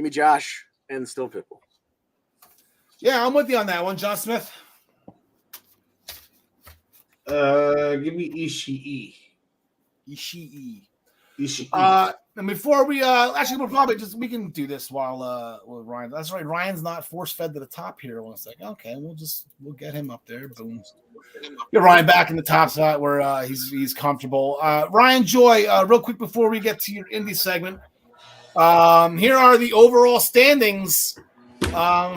B: Josh and Stone Pitbull.
A: Yeah, I'm with you on that one, John Smith.
D: Give me Ishii.
A: And before we we'll probably we can do this while with Ryan. That's right. Ryan's not force fed to the top here. 1 second. Okay, we'll get him up there. Boom. Get Ryan back in the top spot where he's comfortable. Ryan Joy, real quick before we get to your indie segment. Here are the overall standings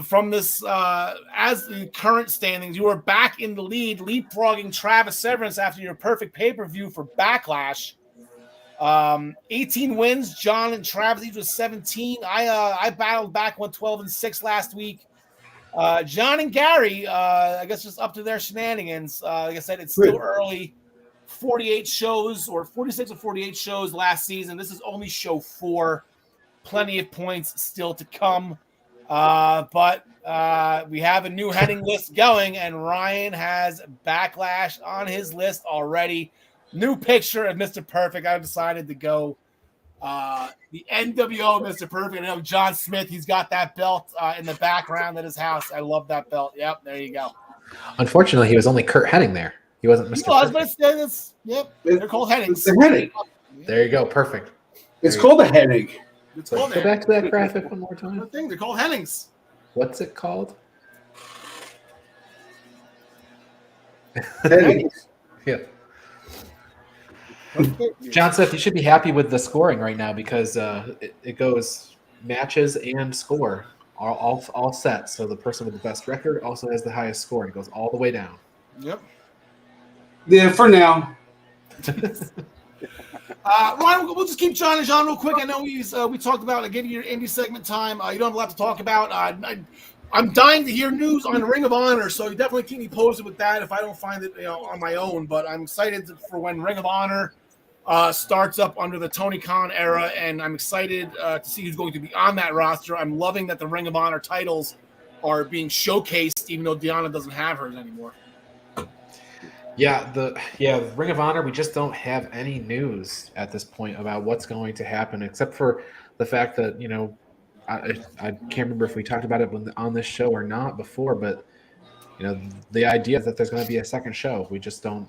A: from this as the current standings. You are back in the lead, leapfrogging Travis Severance after your perfect pay-per-view for Backlash. 18 wins. John and Travis each was 17. I battled back 112-6 last week. John and Gary, I guess just up to their shenanigans. Like I said, it's still early. 48 shows or 46 or 48 shows last season. This is only show 4. Plenty of points still to come. But we have a new heading list going, and Ryan has Backlash on his list already. New picture of Mr. Perfect. I've decided to go the NWO Mr. Perfect. I know John Smith, he's got that belt in the background at his house. I love that belt. Yep, there you go.
E: Unfortunately, he was only Kurt Hennig there. He wasn't Mr. Perfect.
A: But they're called headings.
D: It's the Hennig.
E: There you go. Perfect.
D: It's called a Hennig.
E: Go back to that graphic one more time.
A: They're called headings.
E: What's it called?
D: Hennig.
E: Yeah. John Smith, you should be happy with the scoring right now because it goes matches and score all set. So the person with the best record also has the highest score. It goes all the way down.
A: Yep.
D: Yeah, for now.
A: Ryan, we'll just keep John and John real quick. I know we talked about getting your indie segment time. You don't have a lot to talk about. I'm dying to hear news on Ring of Honor, so you definitely keep me posted with that if I don't find it on my own. But I'm excited for when Ring of Honor starts up under the Tony Khan era, and I'm excited to see who's going to be on that roster. I'm loving that the Ring of Honor titles are being showcased, even though Deonna doesn't have hers anymore.
E: Yeah, Ring of Honor, we just don't have any news at this point about what's going to happen, except for the fact that, I can't remember if we talked about it on this show or not before, but, the idea that there's going to be a second show, we don't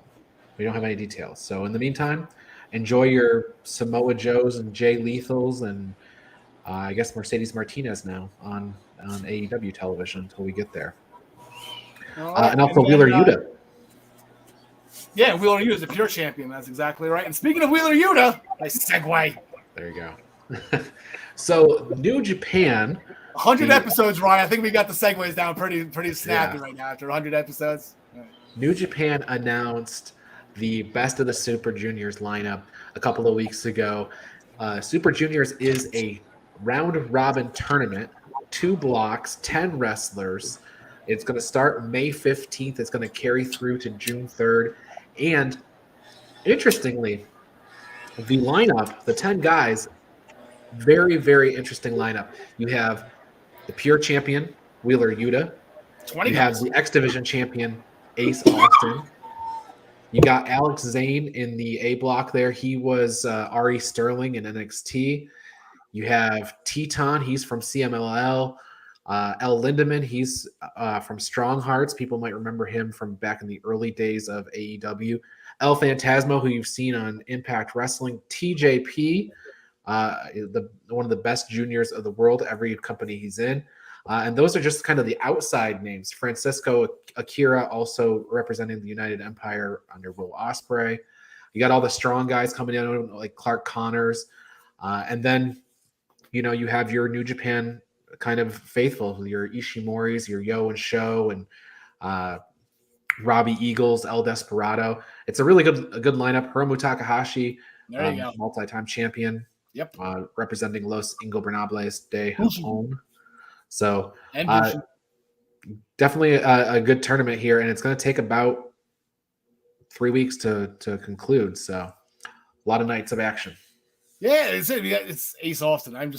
E: have any details. So in the meantime, enjoy your Samoa Joes and Jay Lethals and I guess Mercedes Martinez now on AEW television until we get there.
A: Right.
E: And also Wheeler Yuta.
A: Yeah, Wheeler Yuta is the pure champion. That's exactly right. And speaking of Wheeler Yuta, nice segue.
E: There you go. So New Japan.
A: 100 episodes, Ryan. I think we got the segues down pretty snappy right now after 100 episodes. Right.
E: New Japan announced the Best of the Super Juniors lineup a couple of weeks ago. Super Juniors is a round-robin tournament, 2 blocks, 10 wrestlers. It's going to start May 15th. It's going to carry through to June 3rd. And interestingly, the lineup, the 10 guys, very, very interesting lineup. You have the pure champion, Wheeler Yuta.
A: 20
E: you
A: guys.
E: have the X Division champion, Ace Austin. You got Alex Zane in the A block there. He was Ari Sterling in NXT. You have Teton. He's from CMLL. El Lindemann, he's from Strong Hearts. People might remember him from back in the early days of AEW. El Phantasmo, who you've seen on Impact Wrestling. TJP, one of the best juniors of the world, every company he's in. And those are just kind of the outside names. Francisco Akira, also representing the United Empire under Will Ospreay. You got all the strong guys coming in, like Clark Connors. And then, you have your New Japan kind of faithful, your Ishimoris, your Yo and Sho, and Robbie Eagles, El Desperado. It's a really good lineup. Hiromu Takahashi, multi-time champion.
A: Yep.
E: Representing Los Ingobernables de Japón. So definitely a good tournament here, and it's going to take about 3 weeks to conclude. So a lot of nights of action.
A: Yeah, it's Ace Austin. I'm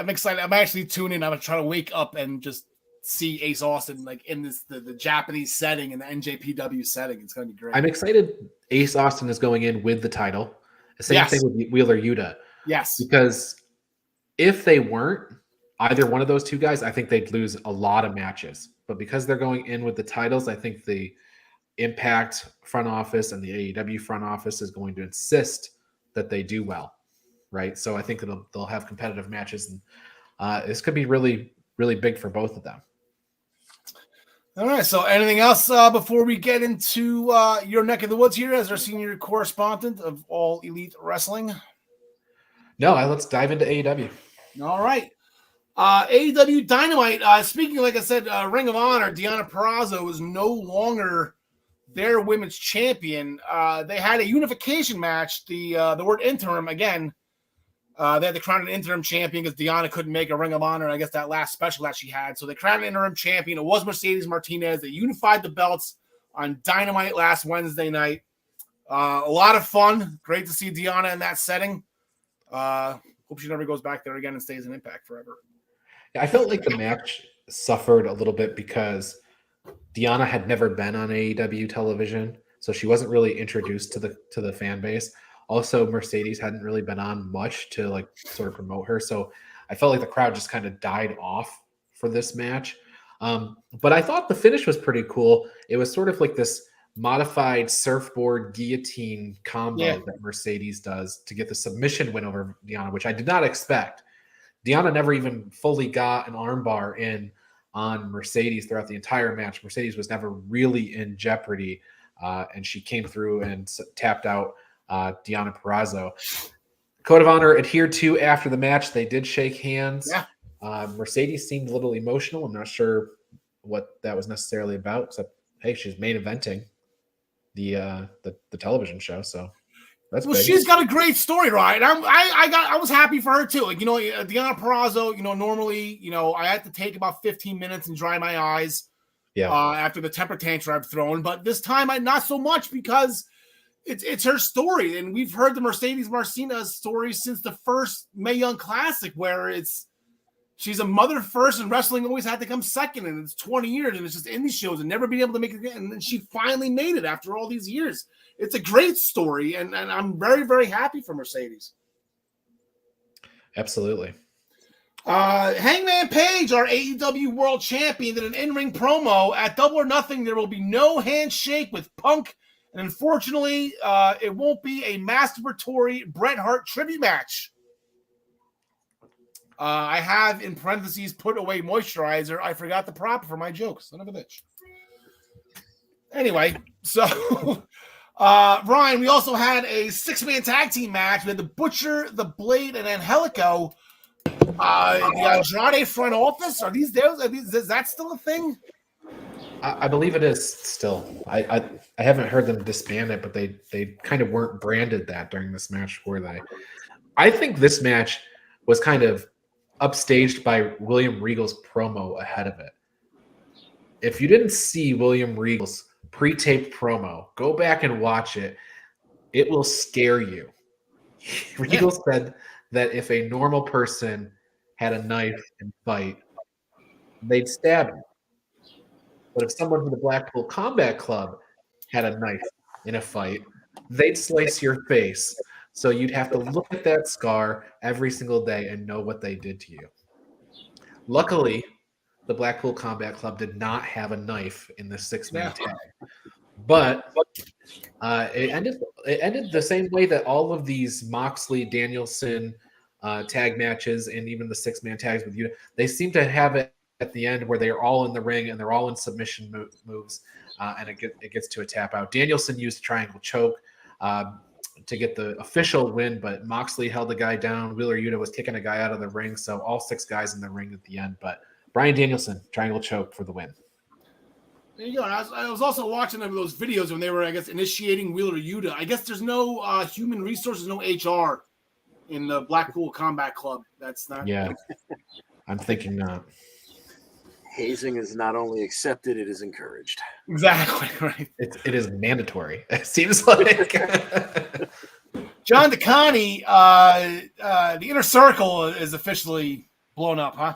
A: excited. I'm actually tuning. I'm trying to wake up and just see Ace Austin like in the Japanese setting and the NJPW setting. It's going to be great.
E: I'm excited. Ace Austin is going in with the title. The same thing with Wheeler Yuta.
A: Yes,
E: because if they weren't either one of those two guys, I think they'd lose a lot of matches. But because they're going in with the titles, I think the Impact front office and the AEW front office is going to insist that they do well, right? So I think they'll have competitive matches, and this could be really, really big for both of them.
A: All right. So anything else before we get into your neck of the woods here as our senior correspondent of All Elite Wrestling?
E: No, let's dive into AEW.
A: All right. AEW Dynamite. Speaking, like I said, Ring of Honor, Deonna Purrazzo is no longer their women's champion. They had a unification match. The word interim again. They had to crown an interim champion because Deonna couldn't make a Ring of Honor. I guess that last special that she had. So they crowned an interim champion. It was Mercedes Martinez. They unified the belts on Dynamite last Wednesday night. A lot of fun. Great to see Deonna in that setting. Hope she never goes back there again and stays in Impact forever.
E: I felt like the match suffered a little bit because Deonna had never been on AEW television, so she wasn't really introduced to the fan base. Also, Mercedes hadn't really been on much to like sort of promote her, so I felt like the crowd just kind of died off for this match. But I thought the finish was pretty cool. It was sort of like this modified surfboard guillotine combo that Mercedes does to get the submission win over Deonna, which I did not expect. Deonna never even fully got an armbar in on Mercedes throughout the entire match. Mercedes was never really in jeopardy, and she came through and tapped out Deonna Purrazzo. Code of Honor adhered to after the match. They did shake hands. Yeah. Mercedes seemed a little emotional. I'm not sure what that was necessarily about, except, hey, she's main eventing the television show. So That's
A: well,
E: big.
A: she's got a great story, right? I was happy for her too. Like, Deonna Purrazzo, normally, I had to take about 15 minutes and dry my eyes after the temper tantrum I've thrown. But this time, not so much because it's her story. And we've heard the Mercedes Martinez story since the first Mae Young Classic, where she's a mother first and wrestling always had to come second. And it's 20 years and it's just indie shows and never been able to make it again. And then she finally made it after all these years. It's a great story, and I'm very, very happy for Mercedes.
E: Absolutely.
A: Hangman Page, our AEW World Champion, did an in-ring promo. At Double or Nothing, there will be no handshake with Punk, and unfortunately, it won't be a masturbatory Bret Hart tribute match. I have, in parentheses, put away moisturizer. I forgot the prop for my joke. Son of a bitch. Anyway, so... Ryan, we also had a 6-man tag team match with the Butcher, the Blade, and Angelico. The Andrade front office. Is that still a thing?
E: I believe it is still. I haven't heard them disband it, but they kind of weren't branded that during this match, were they? I think this match was kind of upstaged by William Regal's promo ahead of it. If you didn't see William Regal's pre-taped promo, go back and watch it. It will scare you. Regal said that if a normal person had a knife and fight, they'd stab him. But if someone from the Blackpool Combat Club had a knife in a fight, they'd slice your face. So you'd have to look at that scar every single day and know what they did to you. Luckily, the Blackpool Combat Club did not have a knife in the 6-man tag. But it ended the same way that all of these Moxley, Danielson tag matches and even the 6-man tags with you, they seem to have it at the end where they're all in the ring and they're all in submission moves, and it gets to a tap out. Danielson used a triangle choke to get the official win, but Moxley held the guy down. Wheeler Yuta was kicking a guy out of the ring, so all 6 guys in the ring at the end. But Bryan Danielson, triangle choke for the win.
A: There you go. And I was also watching those videos when they were, I guess, initiating Wheeler Yuta. I guess there's no human resources, no HR in the Blackpool Combat Club. That's not.
E: Yeah, I'm thinking not.
B: Hazing is not only accepted, it is encouraged.
A: Exactly, right.
E: It is mandatory. It seems like.
A: John DeConnie, the Inner Circle is officially blown up, huh?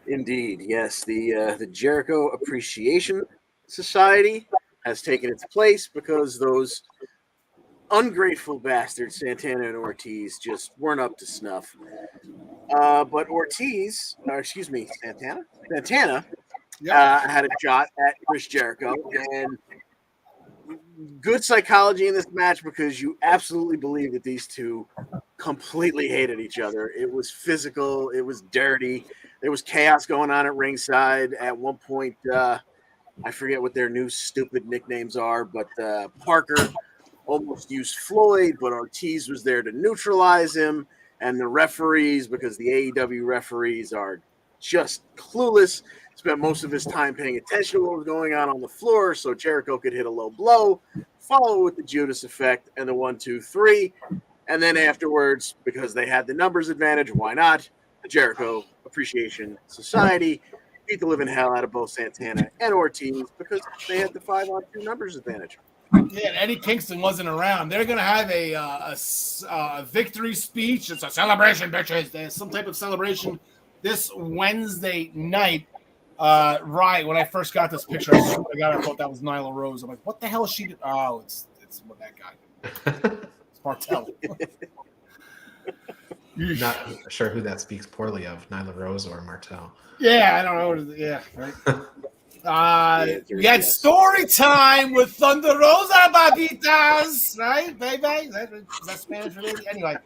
B: Indeed, yes. The Jericho Appreciation Society has taken its place because those ungrateful bastards, Santana and Ortiz, just weren't up to snuff. But Santana had a shot at Chris Jericho, and good psychology in this match because you absolutely believe that these two completely hated each other. It was physical. It was dirty. There was chaos going on at ringside. At one point, I forget what their new stupid nicknames are, but Parker almost used Floyd, but Ortiz was there to neutralize him. And the referees, because the AEW referees are just clueless, spent most of his time paying attention to what was going on the floor so Jericho could hit a low blow, follow with the Judas effect and the 1, 2, 3. And then afterwards, because they had the numbers advantage, why not? The Jericho Appreciation Society beat the living hell out of both Santana and Ortiz because they had the 5-on-2 numbers advantage.
A: Yeah, and Eddie Kingston wasn't around. They're going to have a victory speech. It's a celebration, bitches. There's some type of celebration this Wednesday night. Right, when I first got this picture, I thought that was Nyla Rose. I'm like, what the hell is she doing? Oh, it's that guy. It's Martel.
E: Not sure who that speaks poorly of, Nyla Rose or Martel.
A: Yeah, I don't know. Yeah, right. We had story time with Thunder Rosa Babitas, right, baby? Is that Spanish related? Anyway,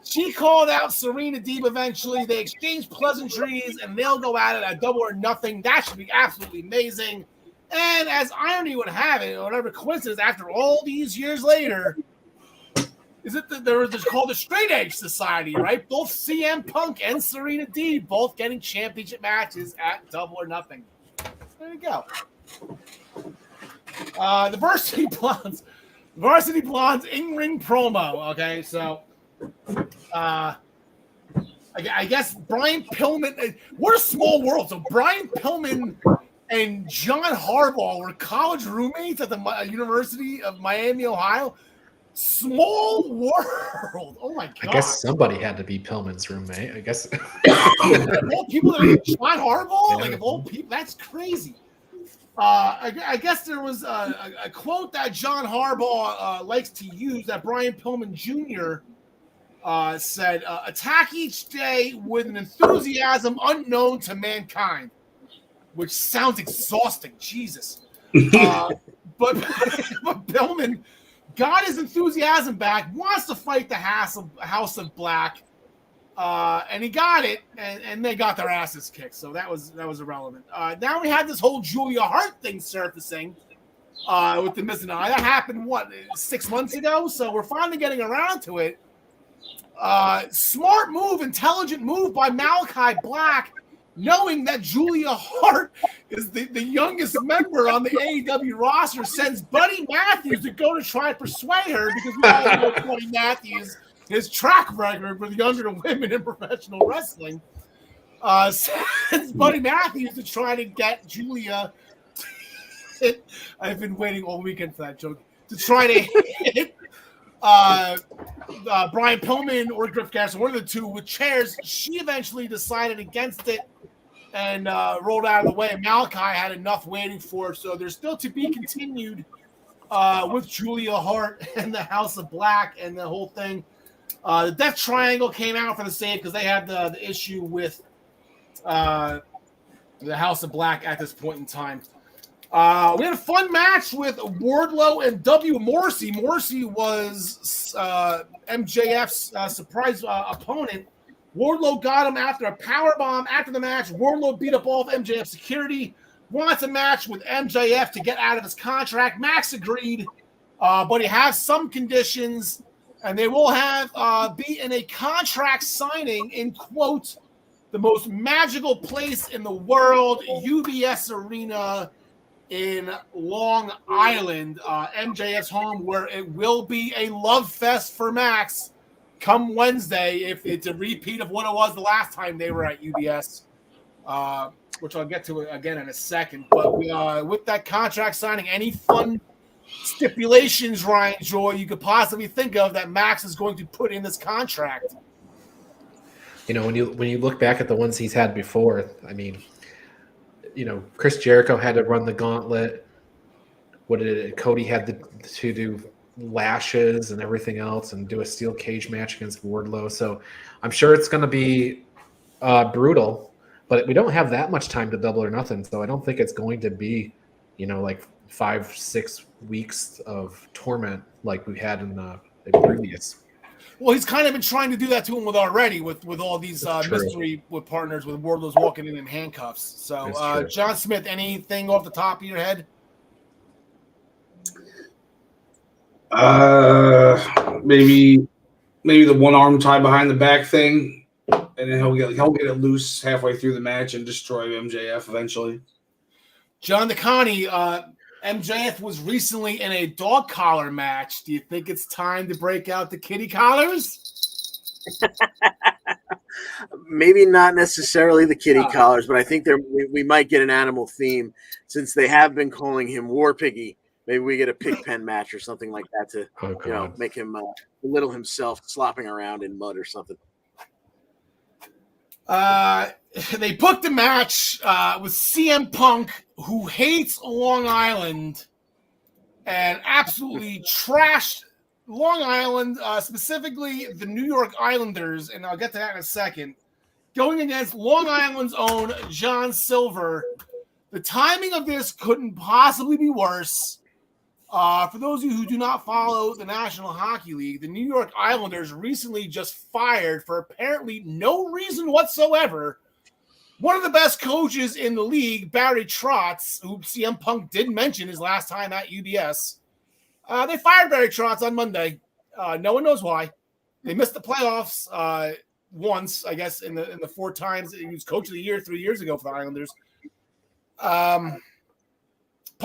A: she called out Serena Deeb eventually. They exchanged pleasantries, and they'll go at it at Double or Nothing. That should be absolutely amazing. And as irony would have it, or whatever coincidence, after all these years later, is it that they're called the Straight Edge Society, right? Both CM Punk and Serena Deeb both getting championship matches at Double or Nothing. There you go. The Varsity Blondes. Varsity Blondes in-ring promo. Okay, so I guess Brian Pillman. What a small world. So Brian Pillman and John Harbaugh were college roommates at the University of Miami, Ohio. Small world. Oh my god.
E: I guess somebody had to be Pillman's roommate. I guess.
A: Of all people that are John Harbaugh,
E: Yeah.
A: like of all people, that's crazy. I guess there was a quote that John Harbaugh likes to use that Brian Pillman Jr. Said, attack each day with an enthusiasm unknown to mankind, which sounds exhausting. Jesus. But Pillman got his enthusiasm back, wants to fight the House of Black, and he got it, and they got their asses kicked. So that was irrelevant. Now we had this whole Julia Hart thing surfacing with the missing eye. That happened, 6 months ago? So we're finally getting around to it. Smart move, intelligent move by Malachi Black, knowing that Julia Hart is the youngest member on the AEW roster, sends Buddy Matthews to go to try and persuade her, because we all know Buddy Matthews, his track record with younger women in professional wrestling. Sends Buddy Matthews to try to get Julia. I've been waiting all weekend for that joke. To try to hit Brian Pillman or Griff Garrison, one of the two, with chairs. She eventually decided against it and rolled out of the way. Malachi had enough waiting for her, so there's still to be continued with Julia Hart and the House of Black and the whole thing. The Death Triangle came out for the save because they had the issue with the House of Black at this point in time. We had a fun match with Wardlow and W. Morrissey. Morrissey was MJF's surprise opponent. Wardlow got him after a powerbomb. After the match, Wardlow beat up all of MJF security. Wants a match with MJF to get out of his contract. Max agreed, but he has some conditions, and they will have be in a contract signing in, quote, the most magical place in the world, UBS Arena in Long Island, MJF's home, where it will be a love fest for Max come Wednesday, if it's a repeat of what it was the last time they were at UBS, which I'll get to again in a second. But with that contract signing, any fun stipulations, Ryan Joy, you could possibly think of that Max is going to put in this contract?
E: You know, when you look back at the ones he's had before, I mean, you know, Chris Jericho had to run the gauntlet. Cody had to do lashes and everything else and do a steel cage match against Wardlow. So I'm sure it's going to be brutal, but we don't have that much time to Double or Nothing. So I don't think it's going to be, you know, like 5-6 weeks of torment like we had in the previous.
A: Well, he's kind of been trying to do that to him with all these mystery with partners, with Wardlow's walking in handcuffs. So, John Smith, anything off the top of your head?
D: Maybe the one arm tie behind the back thing, and then he'll get it loose halfway through the match and destroy MJF eventually.
A: John DeConnie, MJF was recently in a dog collar match. Do you think it's time to break out the kitty collars?
B: Maybe not necessarily the kitty collars, but I think we might get an animal theme, since they have been calling him War Piggy. Maybe we get a pig pen match or something like that to make him belittle himself, slopping around in mud or something.
A: They booked a match with CM Punk, who hates Long Island and absolutely trashed Long Island, specifically the New York Islanders, and I'll get to that in a second, going against Long Island's own John Silver. The timing of this couldn't possibly be worse. For those of you who do not follow the National Hockey League, the New York Islanders recently just fired, for apparently no reason whatsoever, one of the best coaches in the league, Barry Trotz, who CM Punk did mention his last time at UBS. They fired Barry Trotz on Monday. No one knows why. They missed the playoffs once, I guess, in the 4 times. He was coach of the year 3 years ago for the Islanders. Punk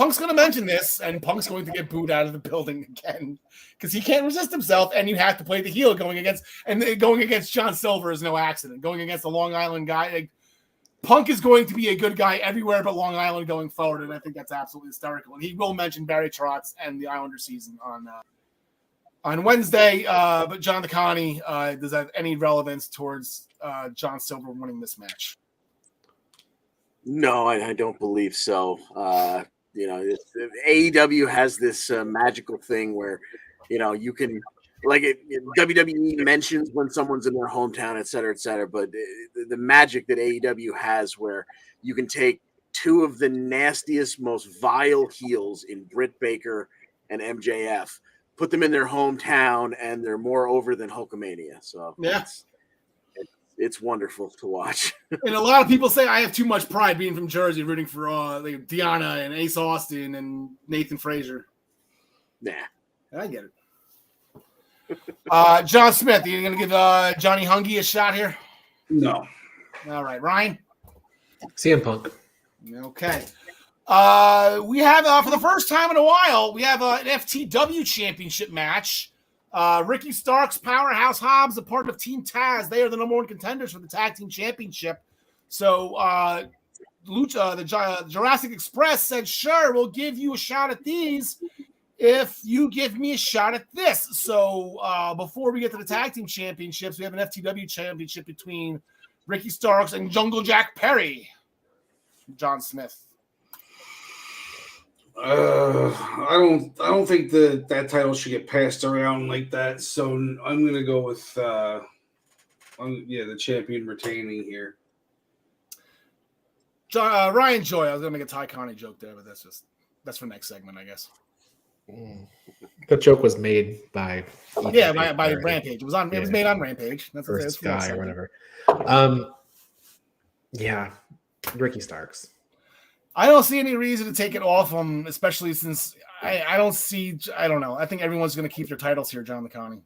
A: Punk's going to mention this, and Punk's going to get booed out of the building again because he can't resist himself, and you have to play the heel going against John Silver is no accident. Going against a Long Island guy, like, Punk is going to be a good guy everywhere but Long Island going forward, and I think that's absolutely hysterical. And he will mention Barry Trotz and the Islander season on Wednesday, but John DeConnie, does that have any relevance towards John Silver winning this match?
B: No, I don't believe so. AEW has this magical thing where, you can, like WWE mentions when someone's in their hometown, et cetera, but the magic that AEW has where you can take two of the nastiest, most vile heels in Britt Baker and MJF, put them in their hometown, and they're more over than Hulkamania. So
A: yeah.
B: It's wonderful to watch.
A: And a lot of people say I have too much pride being from Jersey, rooting for like Deanna and Ace Austin and Nathan Frazier.
B: Nah.
A: I get it. John Smith, are you going to give Johnny Hungy a shot here?
D: No.
A: All right. Ryan?
E: CM Punk.
A: Okay. We have, for the first time in a while, we have an FTW championship match. Ricky Starks, Powerhouse Hobbs, a part of Team Taz. They are the number one contenders for the tag team championship. So the Jurassic Express said, sure, we'll give you a shot at these if you give me a shot at this. So before we get to the tag team championships, we have an FTW championship between Ricky Starks and Jungle Jack Perry. John Smith.
D: I don't think that title should get passed around like that. So I'm gonna go with the champion retaining here.
A: Ryan Joy. I was gonna make a Ty Connie joke there, but that's for next segment, I guess.
E: That joke was made by
A: by Rampage. It was made on Rampage. That's
E: or Sky or whatever. Ricky Starks.
A: I don't see any reason to take it off him, especially since I don't know. I think everyone's going to keep their titles here, John McConney.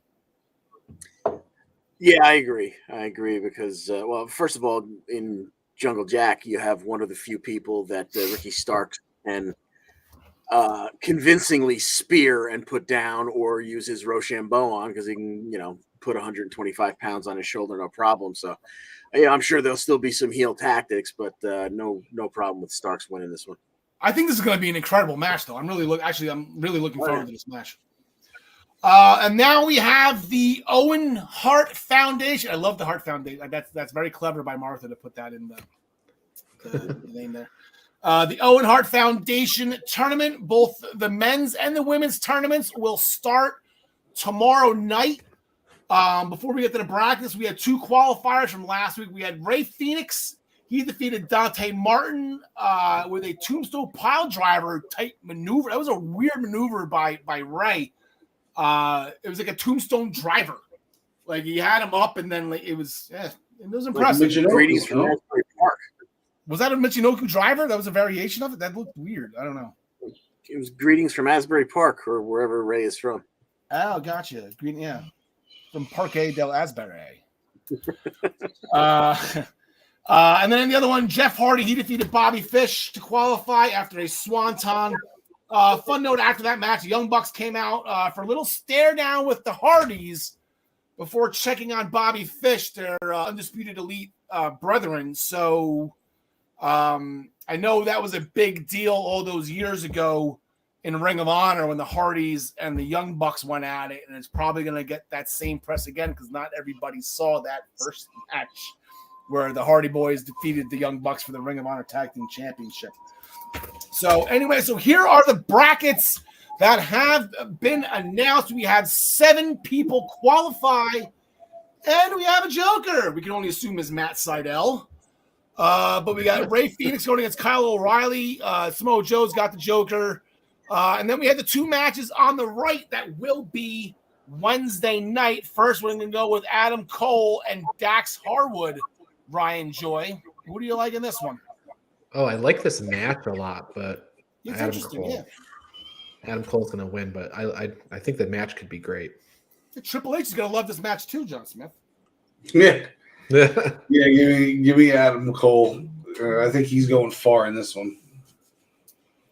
B: Yeah, I agree because, first of all, in Jungle Jack, you have one of the few people that Ricky Starks can convincingly spear and put down or use his Rochambeau on because he can, put 125 pounds on his shoulder, no problem. So, I'm sure there'll still be some heel tactics, but no problem with Starks winning this one.
A: I think this is going to be an incredible match, though. I'm really looking forward to this match. And now we have the Owen Hart Foundation. I love the Hart Foundation. That's very clever by Martha to put that in the name there. The Owen Hart Foundation tournament, both the men's and the women's tournaments, will start tomorrow night. Before we get to the brackets, we had two qualifiers from last week. We had Ray Phoenix. He defeated Dante Martin with a tombstone pile driver type maneuver. That was a weird maneuver by Ray. It was like a tombstone driver. Like he had him up, and then it was impressive.
B: Greetings from Asbury Park.
A: Was that a Michinoku driver? That was a variation of it? That looked weird. I don't know.
B: It was greetings from Asbury Park or wherever Ray is from.
A: Oh, gotcha. From Parque del Asbury. And then in the other one, Jeff Hardy, he defeated Bobby Fish to qualify after a swanton. Fun note after that match, the Young Bucks came out for a little stare down with the Hardys before checking on Bobby Fish, their Undisputed Elite brethren. So I know that was a big deal all those years ago in Ring of Honor when the Hardys and the Young Bucks went at it, and it's probably going to get that same press again because not everybody saw that first match where the Hardy Boys defeated the Young Bucks for the Ring of Honor Tag Team Championship. So anyway, here are the brackets that have been announced. We have 7 people qualify, and we have a Joker. We can only assume is Matt Sydal. But we got Ray Phoenix going against Kyle O'Reilly. Samoa Joe's got the Joker. And then we had the 2 matches on the right that will be Wednesday night. First, we're going to go with Adam Cole and Dax Harwood. Ryan Joy, who do you like in this one?
E: Oh, I like this match a lot, but
A: it's
E: Adam
A: interesting.
E: Cole.
A: Yeah,
E: Adam Cole's going to win, but I think the match could be great.
A: Triple H is going to love this match too, John Smith.
D: Yeah, give me Adam Cole. I think he's going far in this one.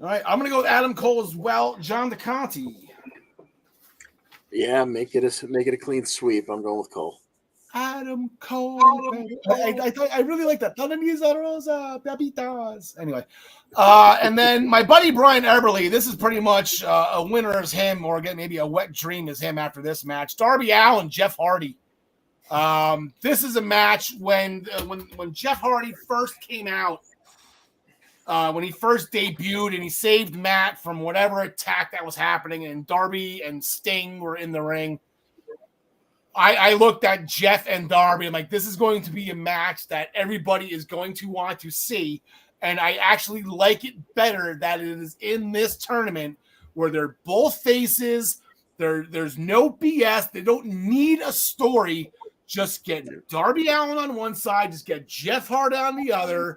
A: All right, I'm going to go with Adam Cole as well. John DeConte.
B: Yeah, make it a clean sweep. I'm going with Cole.
A: Adam Cole. I really like that. Anyway, and then my buddy Brian Eberle. This is pretty much a winner as him, or again maybe a wet dream as him after this match. Darby Allin, Jeff Hardy. This is a match when Jeff Hardy first came out, when he first debuted, and he saved Matt from whatever attack that was happening, and Darby and Sting were in the ring. I looked at Jeff and Darby. I'm like, this is going to be a match that everybody is going to want to see. And I actually like it better that it is in this tournament where they're both faces. There's no BS. They don't need a story. Just get Darby Allin on one side, just get Jeff Hardy on the other,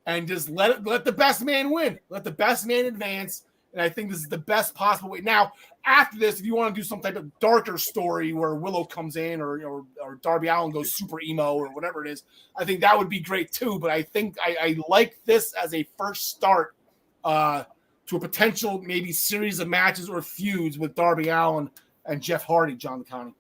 A: and just let the best man win. Let the best man advance. And I think this is the best possible way. Now, after this, if you want to do some type of darker story where Willow comes in or Darby Allin goes super emo or whatever it is, I think that would be great too. But I think I like this as a first start to a potential maybe series of matches or feuds with Darby Allin and Jeff Hardy, John DeConte.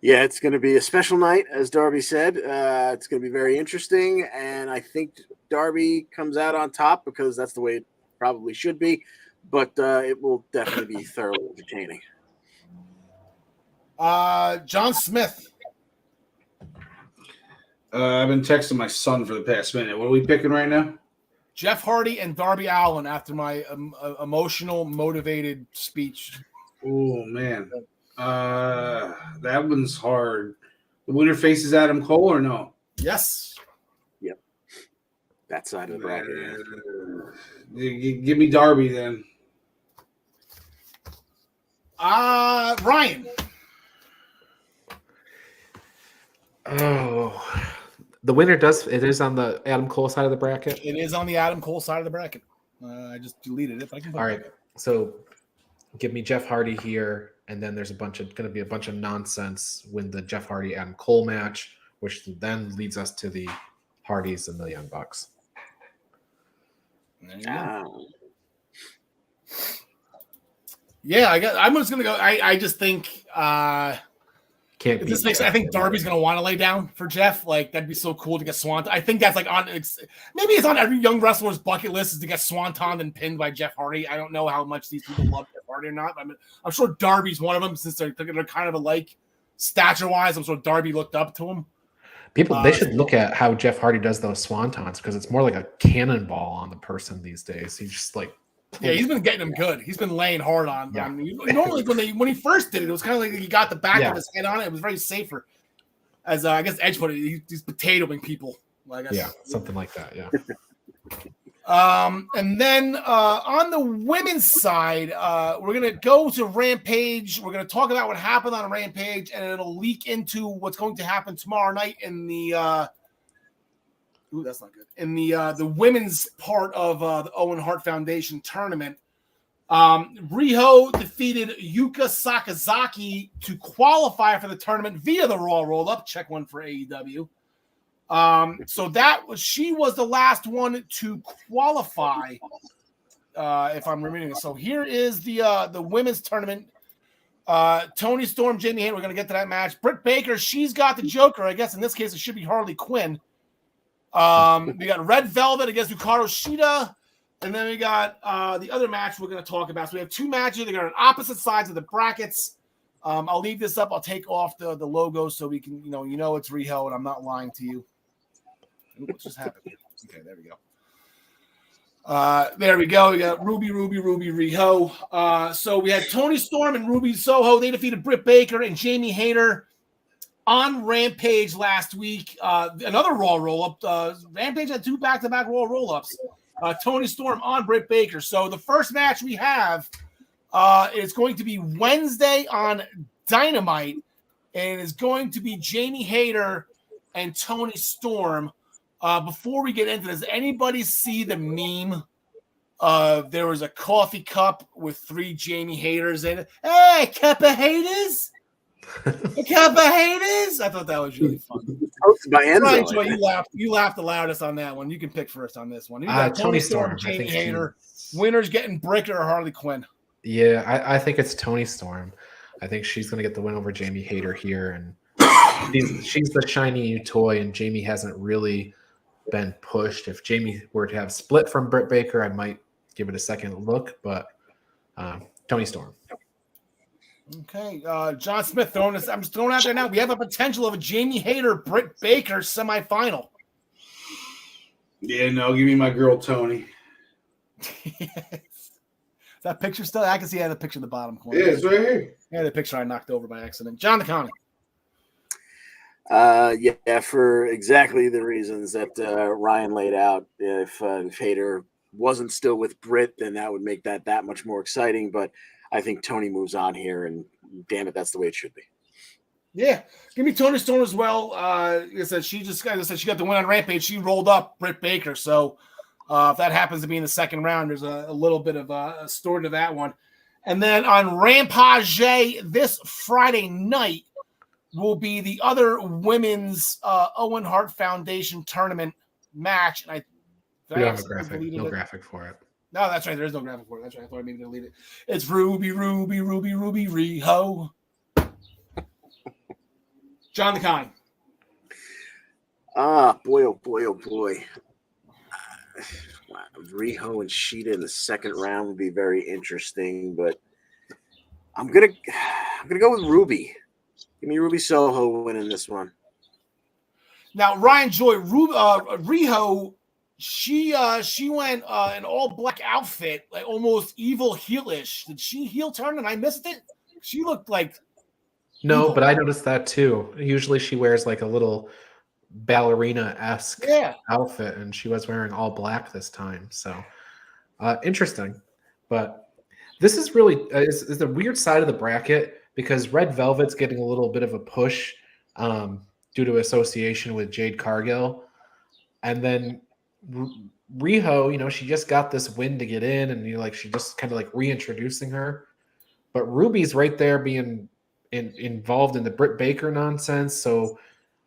B: Yeah, it's going to be a special night, as Darby said. It's going to be very interesting, and I think Darby comes out on top because that's the way it probably should be, but it will definitely be thoroughly entertaining.
A: John Smith.
D: I've been texting my son for the past minute. What are we picking right now?
A: Jeff Hardy and Darby Allin after my emotional, motivated speech.
D: Oh, man. That one's hard. The winner faces Adam Cole or no?
A: Yes.
B: Yep. That side of the bracket.
D: Give me Darby then.
A: Ryan.
E: Oh, the winner it is on the Adam Cole side of the bracket.
A: It is on the Adam Cole side of the bracket. I just deleted it. If I can.
E: All right. So give me Jeff Hardy here, and then there's going to be a bunch of nonsense when the Jeff Hardy Adam Cole match, which then leads us to the Hardys and the Young Bucks.
A: Yeah, I'm just gonna go. I just think
E: Can't
A: this makes. I think Darby's gonna want to lay down for Jeff. Like that'd be so cool to get Swanton. I think that's like maybe it's on every young wrestler's bucket list is to get Swanton and pinned by Jeff Hardy. I don't know how much these people love Jeff Hardy or not. I'm sure Darby's one of them since they're kind of alike stature wise. I'm sure Darby looked up to him.
E: People, they should look at how Jeff Hardy does those swantons because it's more like a cannonball on the person these days. He's just like,
A: yeah, he's been getting them good. He's been laying hard on. Yeah. Normally, when he first did it, it was kind of like he got the back of his head on it. It was very safer. As I guess Edge put it, he's potatoing people. I guess.
E: Yeah, something like that. Yeah.
A: And then on the women's side, we're gonna go to Rampage. We're gonna talk about what happened on Rampage, and it'll leak into what's going to happen tomorrow night in the. Ooh, that's not good. In the women's part of the Owen Hart Foundation tournament, Riho defeated Yuka Sakazaki to qualify for the tournament via the Raw roll-up. Check one for AEW. So she was the last one to qualify, if I'm remembering it. So here is the women's tournament. Toni Storm, Jamie Hayter, we're going to get to that match. Britt Baker, she's got the Joker. I guess in this case it should be Harley Quinn. We got Red Velvet against Hikaru Shida. And then we got the other match we're going to talk about. So we have two matches. They got on opposite sides of the brackets. I'll leave this up. I'll take off the logo so we can, it's Riho and I'm not lying to you. What's just happened? Okay, there we go. There we go. We got Ruby, Riho. So we had Toni Storm and Ruby Soho. They defeated Britt Baker and Jamie Hayter on Rampage last week. Another Raw roll-up. Rampage had two back-to-back Raw roll-ups. Toni Storm on Britt Baker. So the first match we have is going to be Wednesday on Dynamite, and it's going to be Jamie Hayter and Toni Storm. Before we get into this, anybody see the meme? There was a coffee cup with 3 Jamie Hayters in it. Hey, cup of haters! Look how the haters! I thought that was really fun.
B: Hosted by Enzo.
A: Right, Joy, you laughed the loudest on that one. You can pick first on this one. You got
E: Tony Storm.
A: Jamie Hayter. Winners getting Breaker or Harley Quinn.
E: Yeah, I think it's Tony Storm. I think she's going to get the win over Jamie Hayter here, and she's the shiny new toy, and Jamie hasn't really been pushed. If Jamie were to have split from Britt Baker, I might give it a second look, but Tony Storm.
A: Okay, John Smith I'm just throwing out there now. We have a potential of a Jamie Hayter Britt Baker semifinal.
D: Yeah, no, give me my girl Tony.
A: Is that picture still? I can see I had a picture in the bottom corner.
D: Yeah, it's right here.
A: I had a picture I knocked over by accident. John the County.
B: Yeah, for exactly the reasons that Ryan laid out. If Hayter wasn't still with Britt, then that would make that much more exciting. But I think Tony moves on here, and damn it, that's the way it should be.
A: Yeah, give me Tony Storm as well. Like I said, she got the win on Rampage. She rolled up Britt Baker, so if that happens to be in the second round, there's a little bit of a story to that one. And then on Rampage this Friday night will be the other women's Owen Hart Foundation tournament match. And
E: We don't have a graphic, no graphic for it.
A: No, that's right. There is no graphic for it. That's right. I thought I maybe delete it. It's Ruby, Riho. John the Kind.
B: Boy, oh boy. Riho and Sheeta in the second round would be very interesting, but I'm gonna go with Ruby. Give me Ruby Soho winning this one.
A: Now, Ryan Joy, Riho, she went an all black outfit, like almost evil heelish. Did she heel turn and I missed it? She looked like
E: no, but I noticed that too. Usually she wears like a little ballerina-esque outfit, and she was wearing all black this time. So interesting. But this is really is the weird side of the bracket because Red Velvet's getting a little bit of a push due to association with Jade Cargill. And then Riho, she just got this win to get in, and she just kind of like reintroducing her. But Ruby's right there being involved in the Britt Baker nonsense. So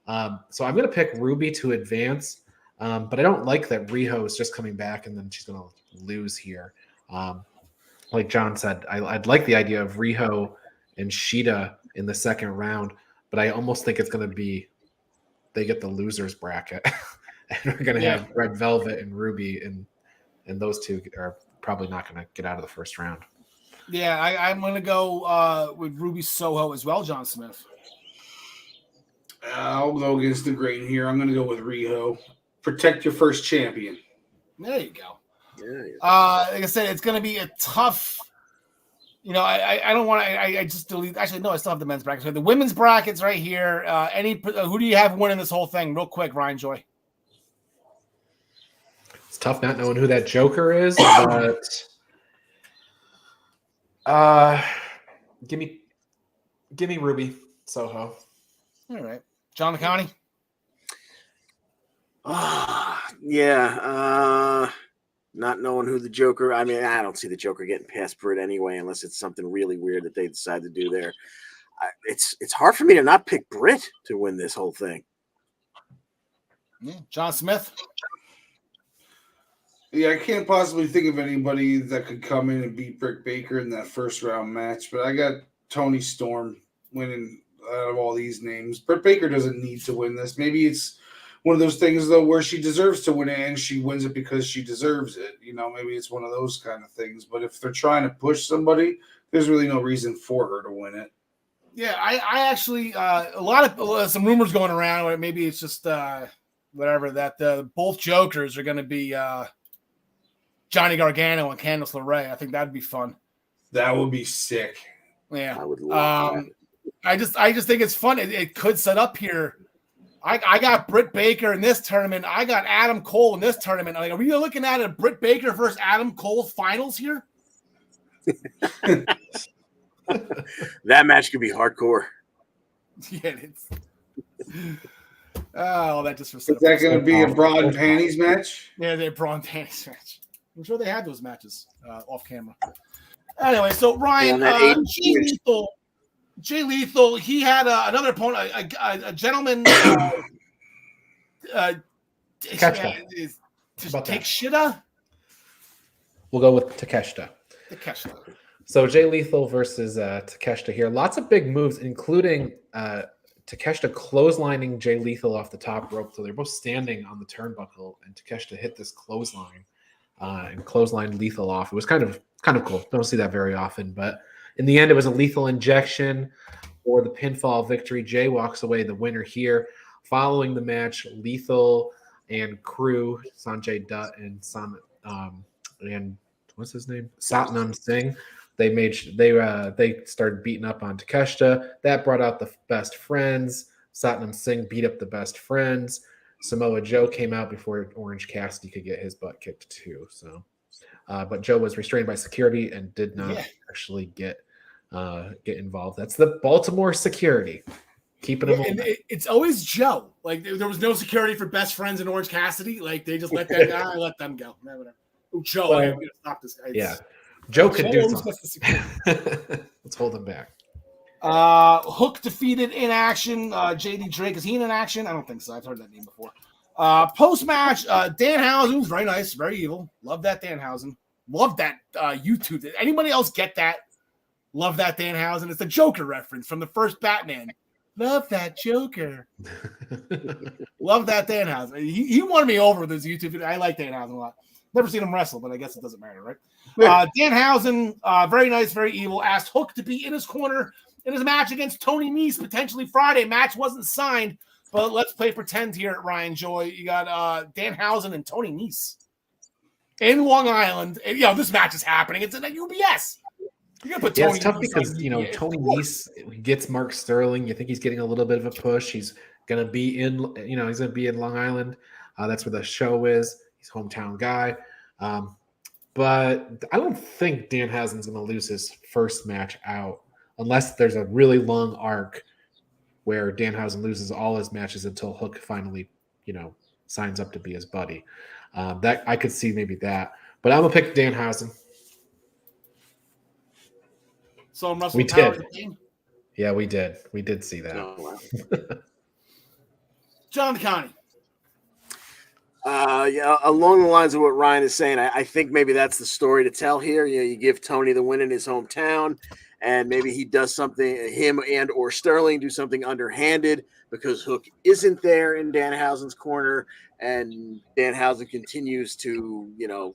E: I'm going to pick Ruby to advance, but I don't like that Riho is just coming back and then she's going to lose here. Like John said, I'd like the idea of Riho and Sheeta in the second round, but I almost think it's going to be they get the losers bracket, and we're going to have Red Velvet and Ruby, and those two are probably not going to get out of the first round.
A: Yeah, I'm going to go with Ruby Soho as well, John Smith.
D: I'll go against the grain here. I'm going to go with Riho. Protect your first champion.
A: There you go. Like I said, it's going to be a tough. I don't want to. I just delete. Actually, no, I still have the men's brackets. So the women's brackets right here. Who do you have winning this whole thing, real quick, Ryan Joy?
E: It's tough not knowing who that Joker is, but give me Ruby Soho.
A: All right. John the County?
B: Not knowing who the Joker. I mean, I don't see the Joker getting past Britt anyway, unless it's something really weird that they decide to do there. It's hard for me to not pick Britt to win this whole thing.
A: Yeah. John Smith?
D: Yeah, I can't possibly think of anybody that could come in and beat Britt Baker in that first round match, but I got Tony Storm winning out of all these names. Britt Baker doesn't need to win this. Maybe it's one of those things, though, where she deserves to win it and she wins it because she deserves it. Maybe it's one of those kind of things. But if they're trying to push somebody, there's really no reason for her to win it.
A: Yeah, I actually a lot of some rumors going around, or maybe it's just whatever, that both Jokers are going to be Johnny Gargano and Candice LeRae. I think that'd be fun.
D: That would be sick.
A: Yeah,
B: I would love that.
A: I just think it's fun. It could set up here. I got Britt Baker in this tournament. I got Adam Cole in this tournament. Are we looking at a Britt Baker versus Adam Cole finals here?
B: That match could be hardcore.
A: Yeah, it's. Oh, that just was.
D: Is that going to be a bra and panties match?
A: Yeah, they're bra and panties match. I'm sure they had those matches off camera. Anyway, so Ryan, Jay Lethal, he had another opponent, a gentleman. Takeshita.
E: We'll go with Takeshita.
A: Takeshita.
E: So Jay Lethal versus Takeshita here. Lots of big moves, including Takeshita clotheslining Jay Lethal off the top rope. So they're both standing on the turnbuckle, and Takeshita hit this clothesline and clotheslined Lethal off. It was kind of cool. Don't see that very often, but in the end, it was a lethal injection for the pinfall victory. Jay walks away the winner here. Following the match, Lethal and crew, Sanjay Dutt and and what's his name? Satnam Singh. They started beating up on Takeshita. That brought out the best friends. Satnam Singh beat up the best friends. Samoa Joe came out before Orange Cassidy could get his butt kicked too. So, but Joe was restrained by security and did not actually get involved. That's the Baltimore security keeping him.
A: It's always Joe. Like there was no security for best friends in Orange Cassidy. Like they just let that guy let them go. Oh, Joe, I'm gonna stop this guy.
E: Yeah. Joe could do something. Let's hold him back.
A: Hook defeated in action. JD Drake, is he in action? I don't think so. I've heard that name before. Post match, Danhausen was very nice, very evil. Love that Danhausen. Love that YouTube. Did anybody else get that? Love that Danhausen. It's a Joker reference from the first Batman. Love that Joker. Love that Danhausen. He won me over with his YouTube video. I like Danhausen a lot. Never seen him wrestle, but I guess it doesn't matter, right? Danhausen, very nice, very evil, asked Hook to be in his corner in his match against Tony Nese, potentially Friday. Match wasn't signed, but let's play pretend here at Ryan Joy. You got Danhausen and Tony Nese in Long Island. And, this match is happening. It's at UBS. You're gonna put Tony
E: it's tough
A: Nese
E: because, Tony Nese gets Mark Sterling. You think he's getting a little bit of a push. He's going to be in, he's going to be in Long Island. That's where the show is. He's a hometown guy. But I don't think Danhausen's going to lose his first match out unless there's a really long arc where Danhausen loses all his matches until Hook finally, signs up to be his buddy. That I could see maybe that. But I'm going to pick Danhausen.
A: So
E: we did. Yeah, we did. We did see that.
B: Oh, wow.
A: John Connie.
B: Along the lines of what Ryan is saying, I think maybe that's the story to tell here. You give Tony the win in his hometown, and maybe he does something, him and or Sterling do something underhanded because Hook isn't there in Danhausen's corner, and Danhausen continues to,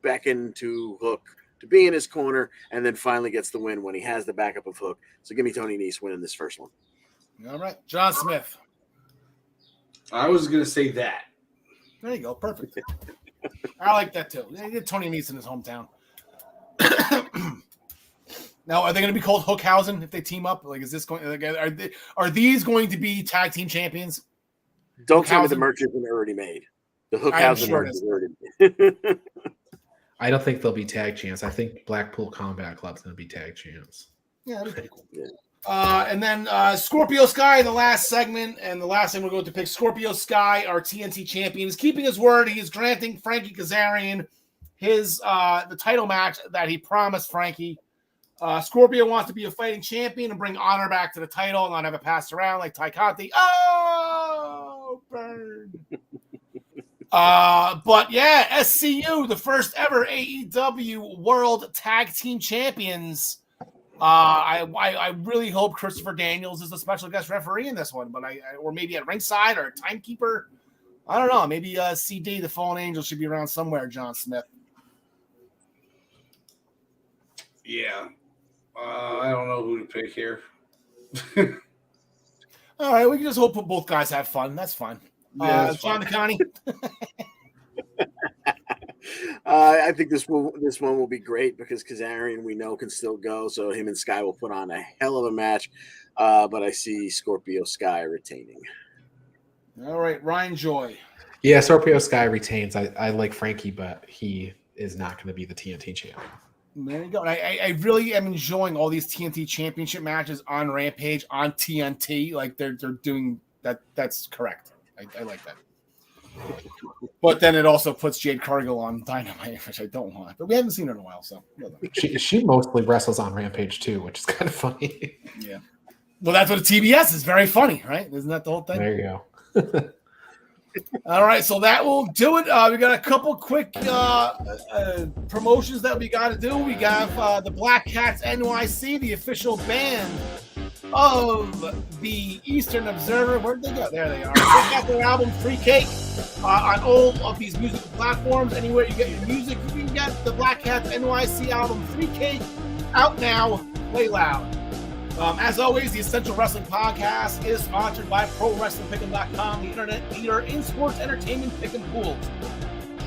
B: beckon to Hook to be in his corner, and then finally gets the win when he has the backup of Hook. So give me Tony Nese winning this first one.
A: All right, John Smith.
D: I was going to say that.
A: There you go. Perfect. I like that too. Get Tony Nese in his hometown. Now, are they going to be called Hookhausen if they team up? Like, is this going? Are these going to be tag team champions?
B: Don't tell me the merch isn't already made. The Hookhausen merch is already made.
E: I don't think they'll be tag champs. I think Blackpool Combat Club's going to be tag champs.
A: Yeah, that'd be pretty cool. Yeah. And then Scorpio Sky in the last segment, and the last thing we're going to pick Scorpio Sky, our TNT champion, is keeping his word. He is granting Frankie Kazarian his the title match that he promised Frankie. Scorpio wants to be a fighting champion and bring honor back to the title and not have it passed around like Ty Conti. Oh, burn. But yeah, SCU, the first ever AEW World Tag Team Champions. I really hope Christopher Daniels is a special guest referee in this one, but or maybe at ringside or a timekeeper. I don't know. Maybe CD, the Fallen Angel, should be around somewhere. John Smith.
D: Yeah, I don't know who to pick here.
A: All right, we can just hope both guys have fun. That's fine.
D: Yeah,
A: John Connie.
B: I think this one will be great because Kazarian we know can still go, so him and Sky will put on a hell of a match. But I see Scorpio Sky retaining.
A: All right, Ryan Joy.
E: Yeah, Scorpio Sky retains. I like Frankie, but he is not going to be the TNT champ.
A: There you go. I really am enjoying all these TNT championship matches on Rampage, on TNT. Like they're doing that. That's correct. I like that. But then it also puts Jade Cargill on Dynamite, which I don't want. But we haven't seen her in a while, so.
E: She mostly wrestles on Rampage too, which is kind of funny.
A: Yeah. Well, that's what a TBS is. Very funny, right? Isn't that the whole thing?
E: There you go.
A: All right, so that will do it. We got a couple quick promotions that we got to do. We got the Black Cats NYC, the official band of the Eastern Observer. Where'd they go? There they are. They got their album Free Cake on all of these music platforms. Anywhere you get your music, you can get the Black Cats NYC album Free Cake out now. Play loud. As always, the Essential Wrestling Podcast is sponsored by ProWrestlingPick'em.com, the internet leader in sports entertainment pick and pools.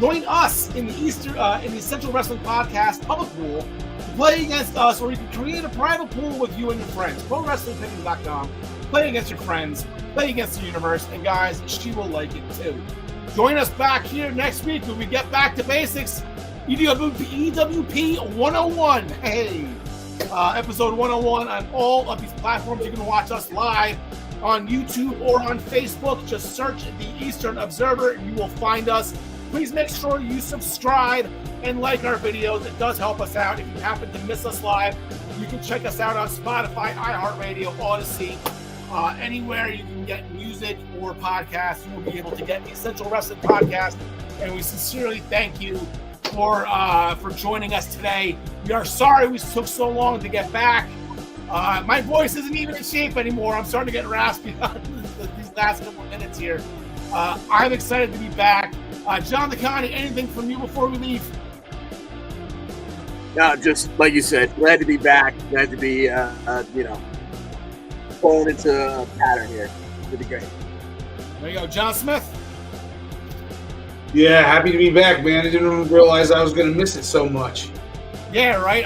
A: Join us in the Essential Wrestling Podcast public pool to play against us, or you can create a private pool with you and your friends. ProWrestlingPick'em.com. Play against your friends, play against the universe, and guys, she will like it too. Join us back here next week when we get back to basics. EWP 101. Hey. Episode 101 on all of these platforms. You can watch us live on YouTube or on Facebook. Just search the Eastern Observer and you will find us. Please make sure you subscribe and like our videos. It does help us out. If you happen to miss us live, you can check us out on Spotify, iHeartRadio, Odyssey, anywhere you can get music or podcasts. You will be able to get the Essential Wrestling Podcast, and we sincerely thank you for joining us today. We are sorry we took so long to get back. My voice isn't even in shape anymore. I'm starting to get raspy on these last couple of minutes here. I'm excited to be back. John DeConnie, anything from you before we leave?
B: No, just like you said, glad to be back. Glad to be, falling into a pattern here. It'll be great.
A: There you go, John Smith.
D: Yeah, happy to be back, man. I didn't realize I was going to miss it so much.
A: Yeah, right.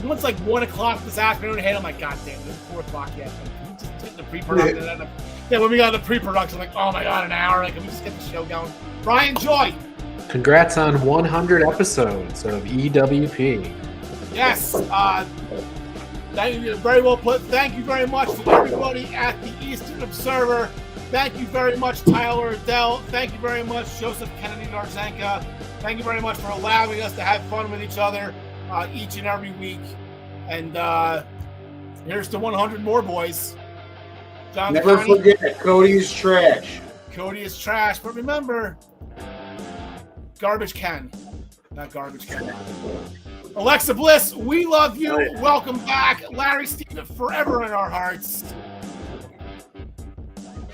A: Once like 1 o'clock this afternoon ahead, I'm like, God damn, it's 4 o'clock yet. Can we just take the pre-production? Yeah, when we got the pre-production, like, oh my God, an hour. Like, can we just get the show going? Brian Joy.
E: Congrats on 100 episodes of EWP.
A: Yes. Thank you. Very well put. Thank you very much to everybody at the Eastern Observer. Thank you very much, Tyler Adele. Thank you very much, Joseph Kennedy Narzenka. Thank you very much for allowing us to have fun with each other each and every week. And here's to 100 more, boys. John
D: Never
A: DeConnie,
D: forget, Cody is trash.
A: Cody is trash. But remember, garbage can, not garbage can. Alexa Bliss, we love you.
B: Oh, yeah.
A: Welcome back. Larry Stephen, forever in our hearts.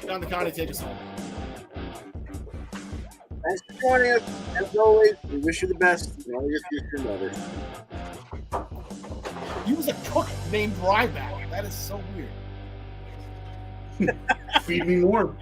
A: John DeConnie, take us home.
B: Thanks for joining us. As always, we wish you the best in all your future endeavors.
A: He was a cook named Ryback. That is so weird.
D: Feed me more.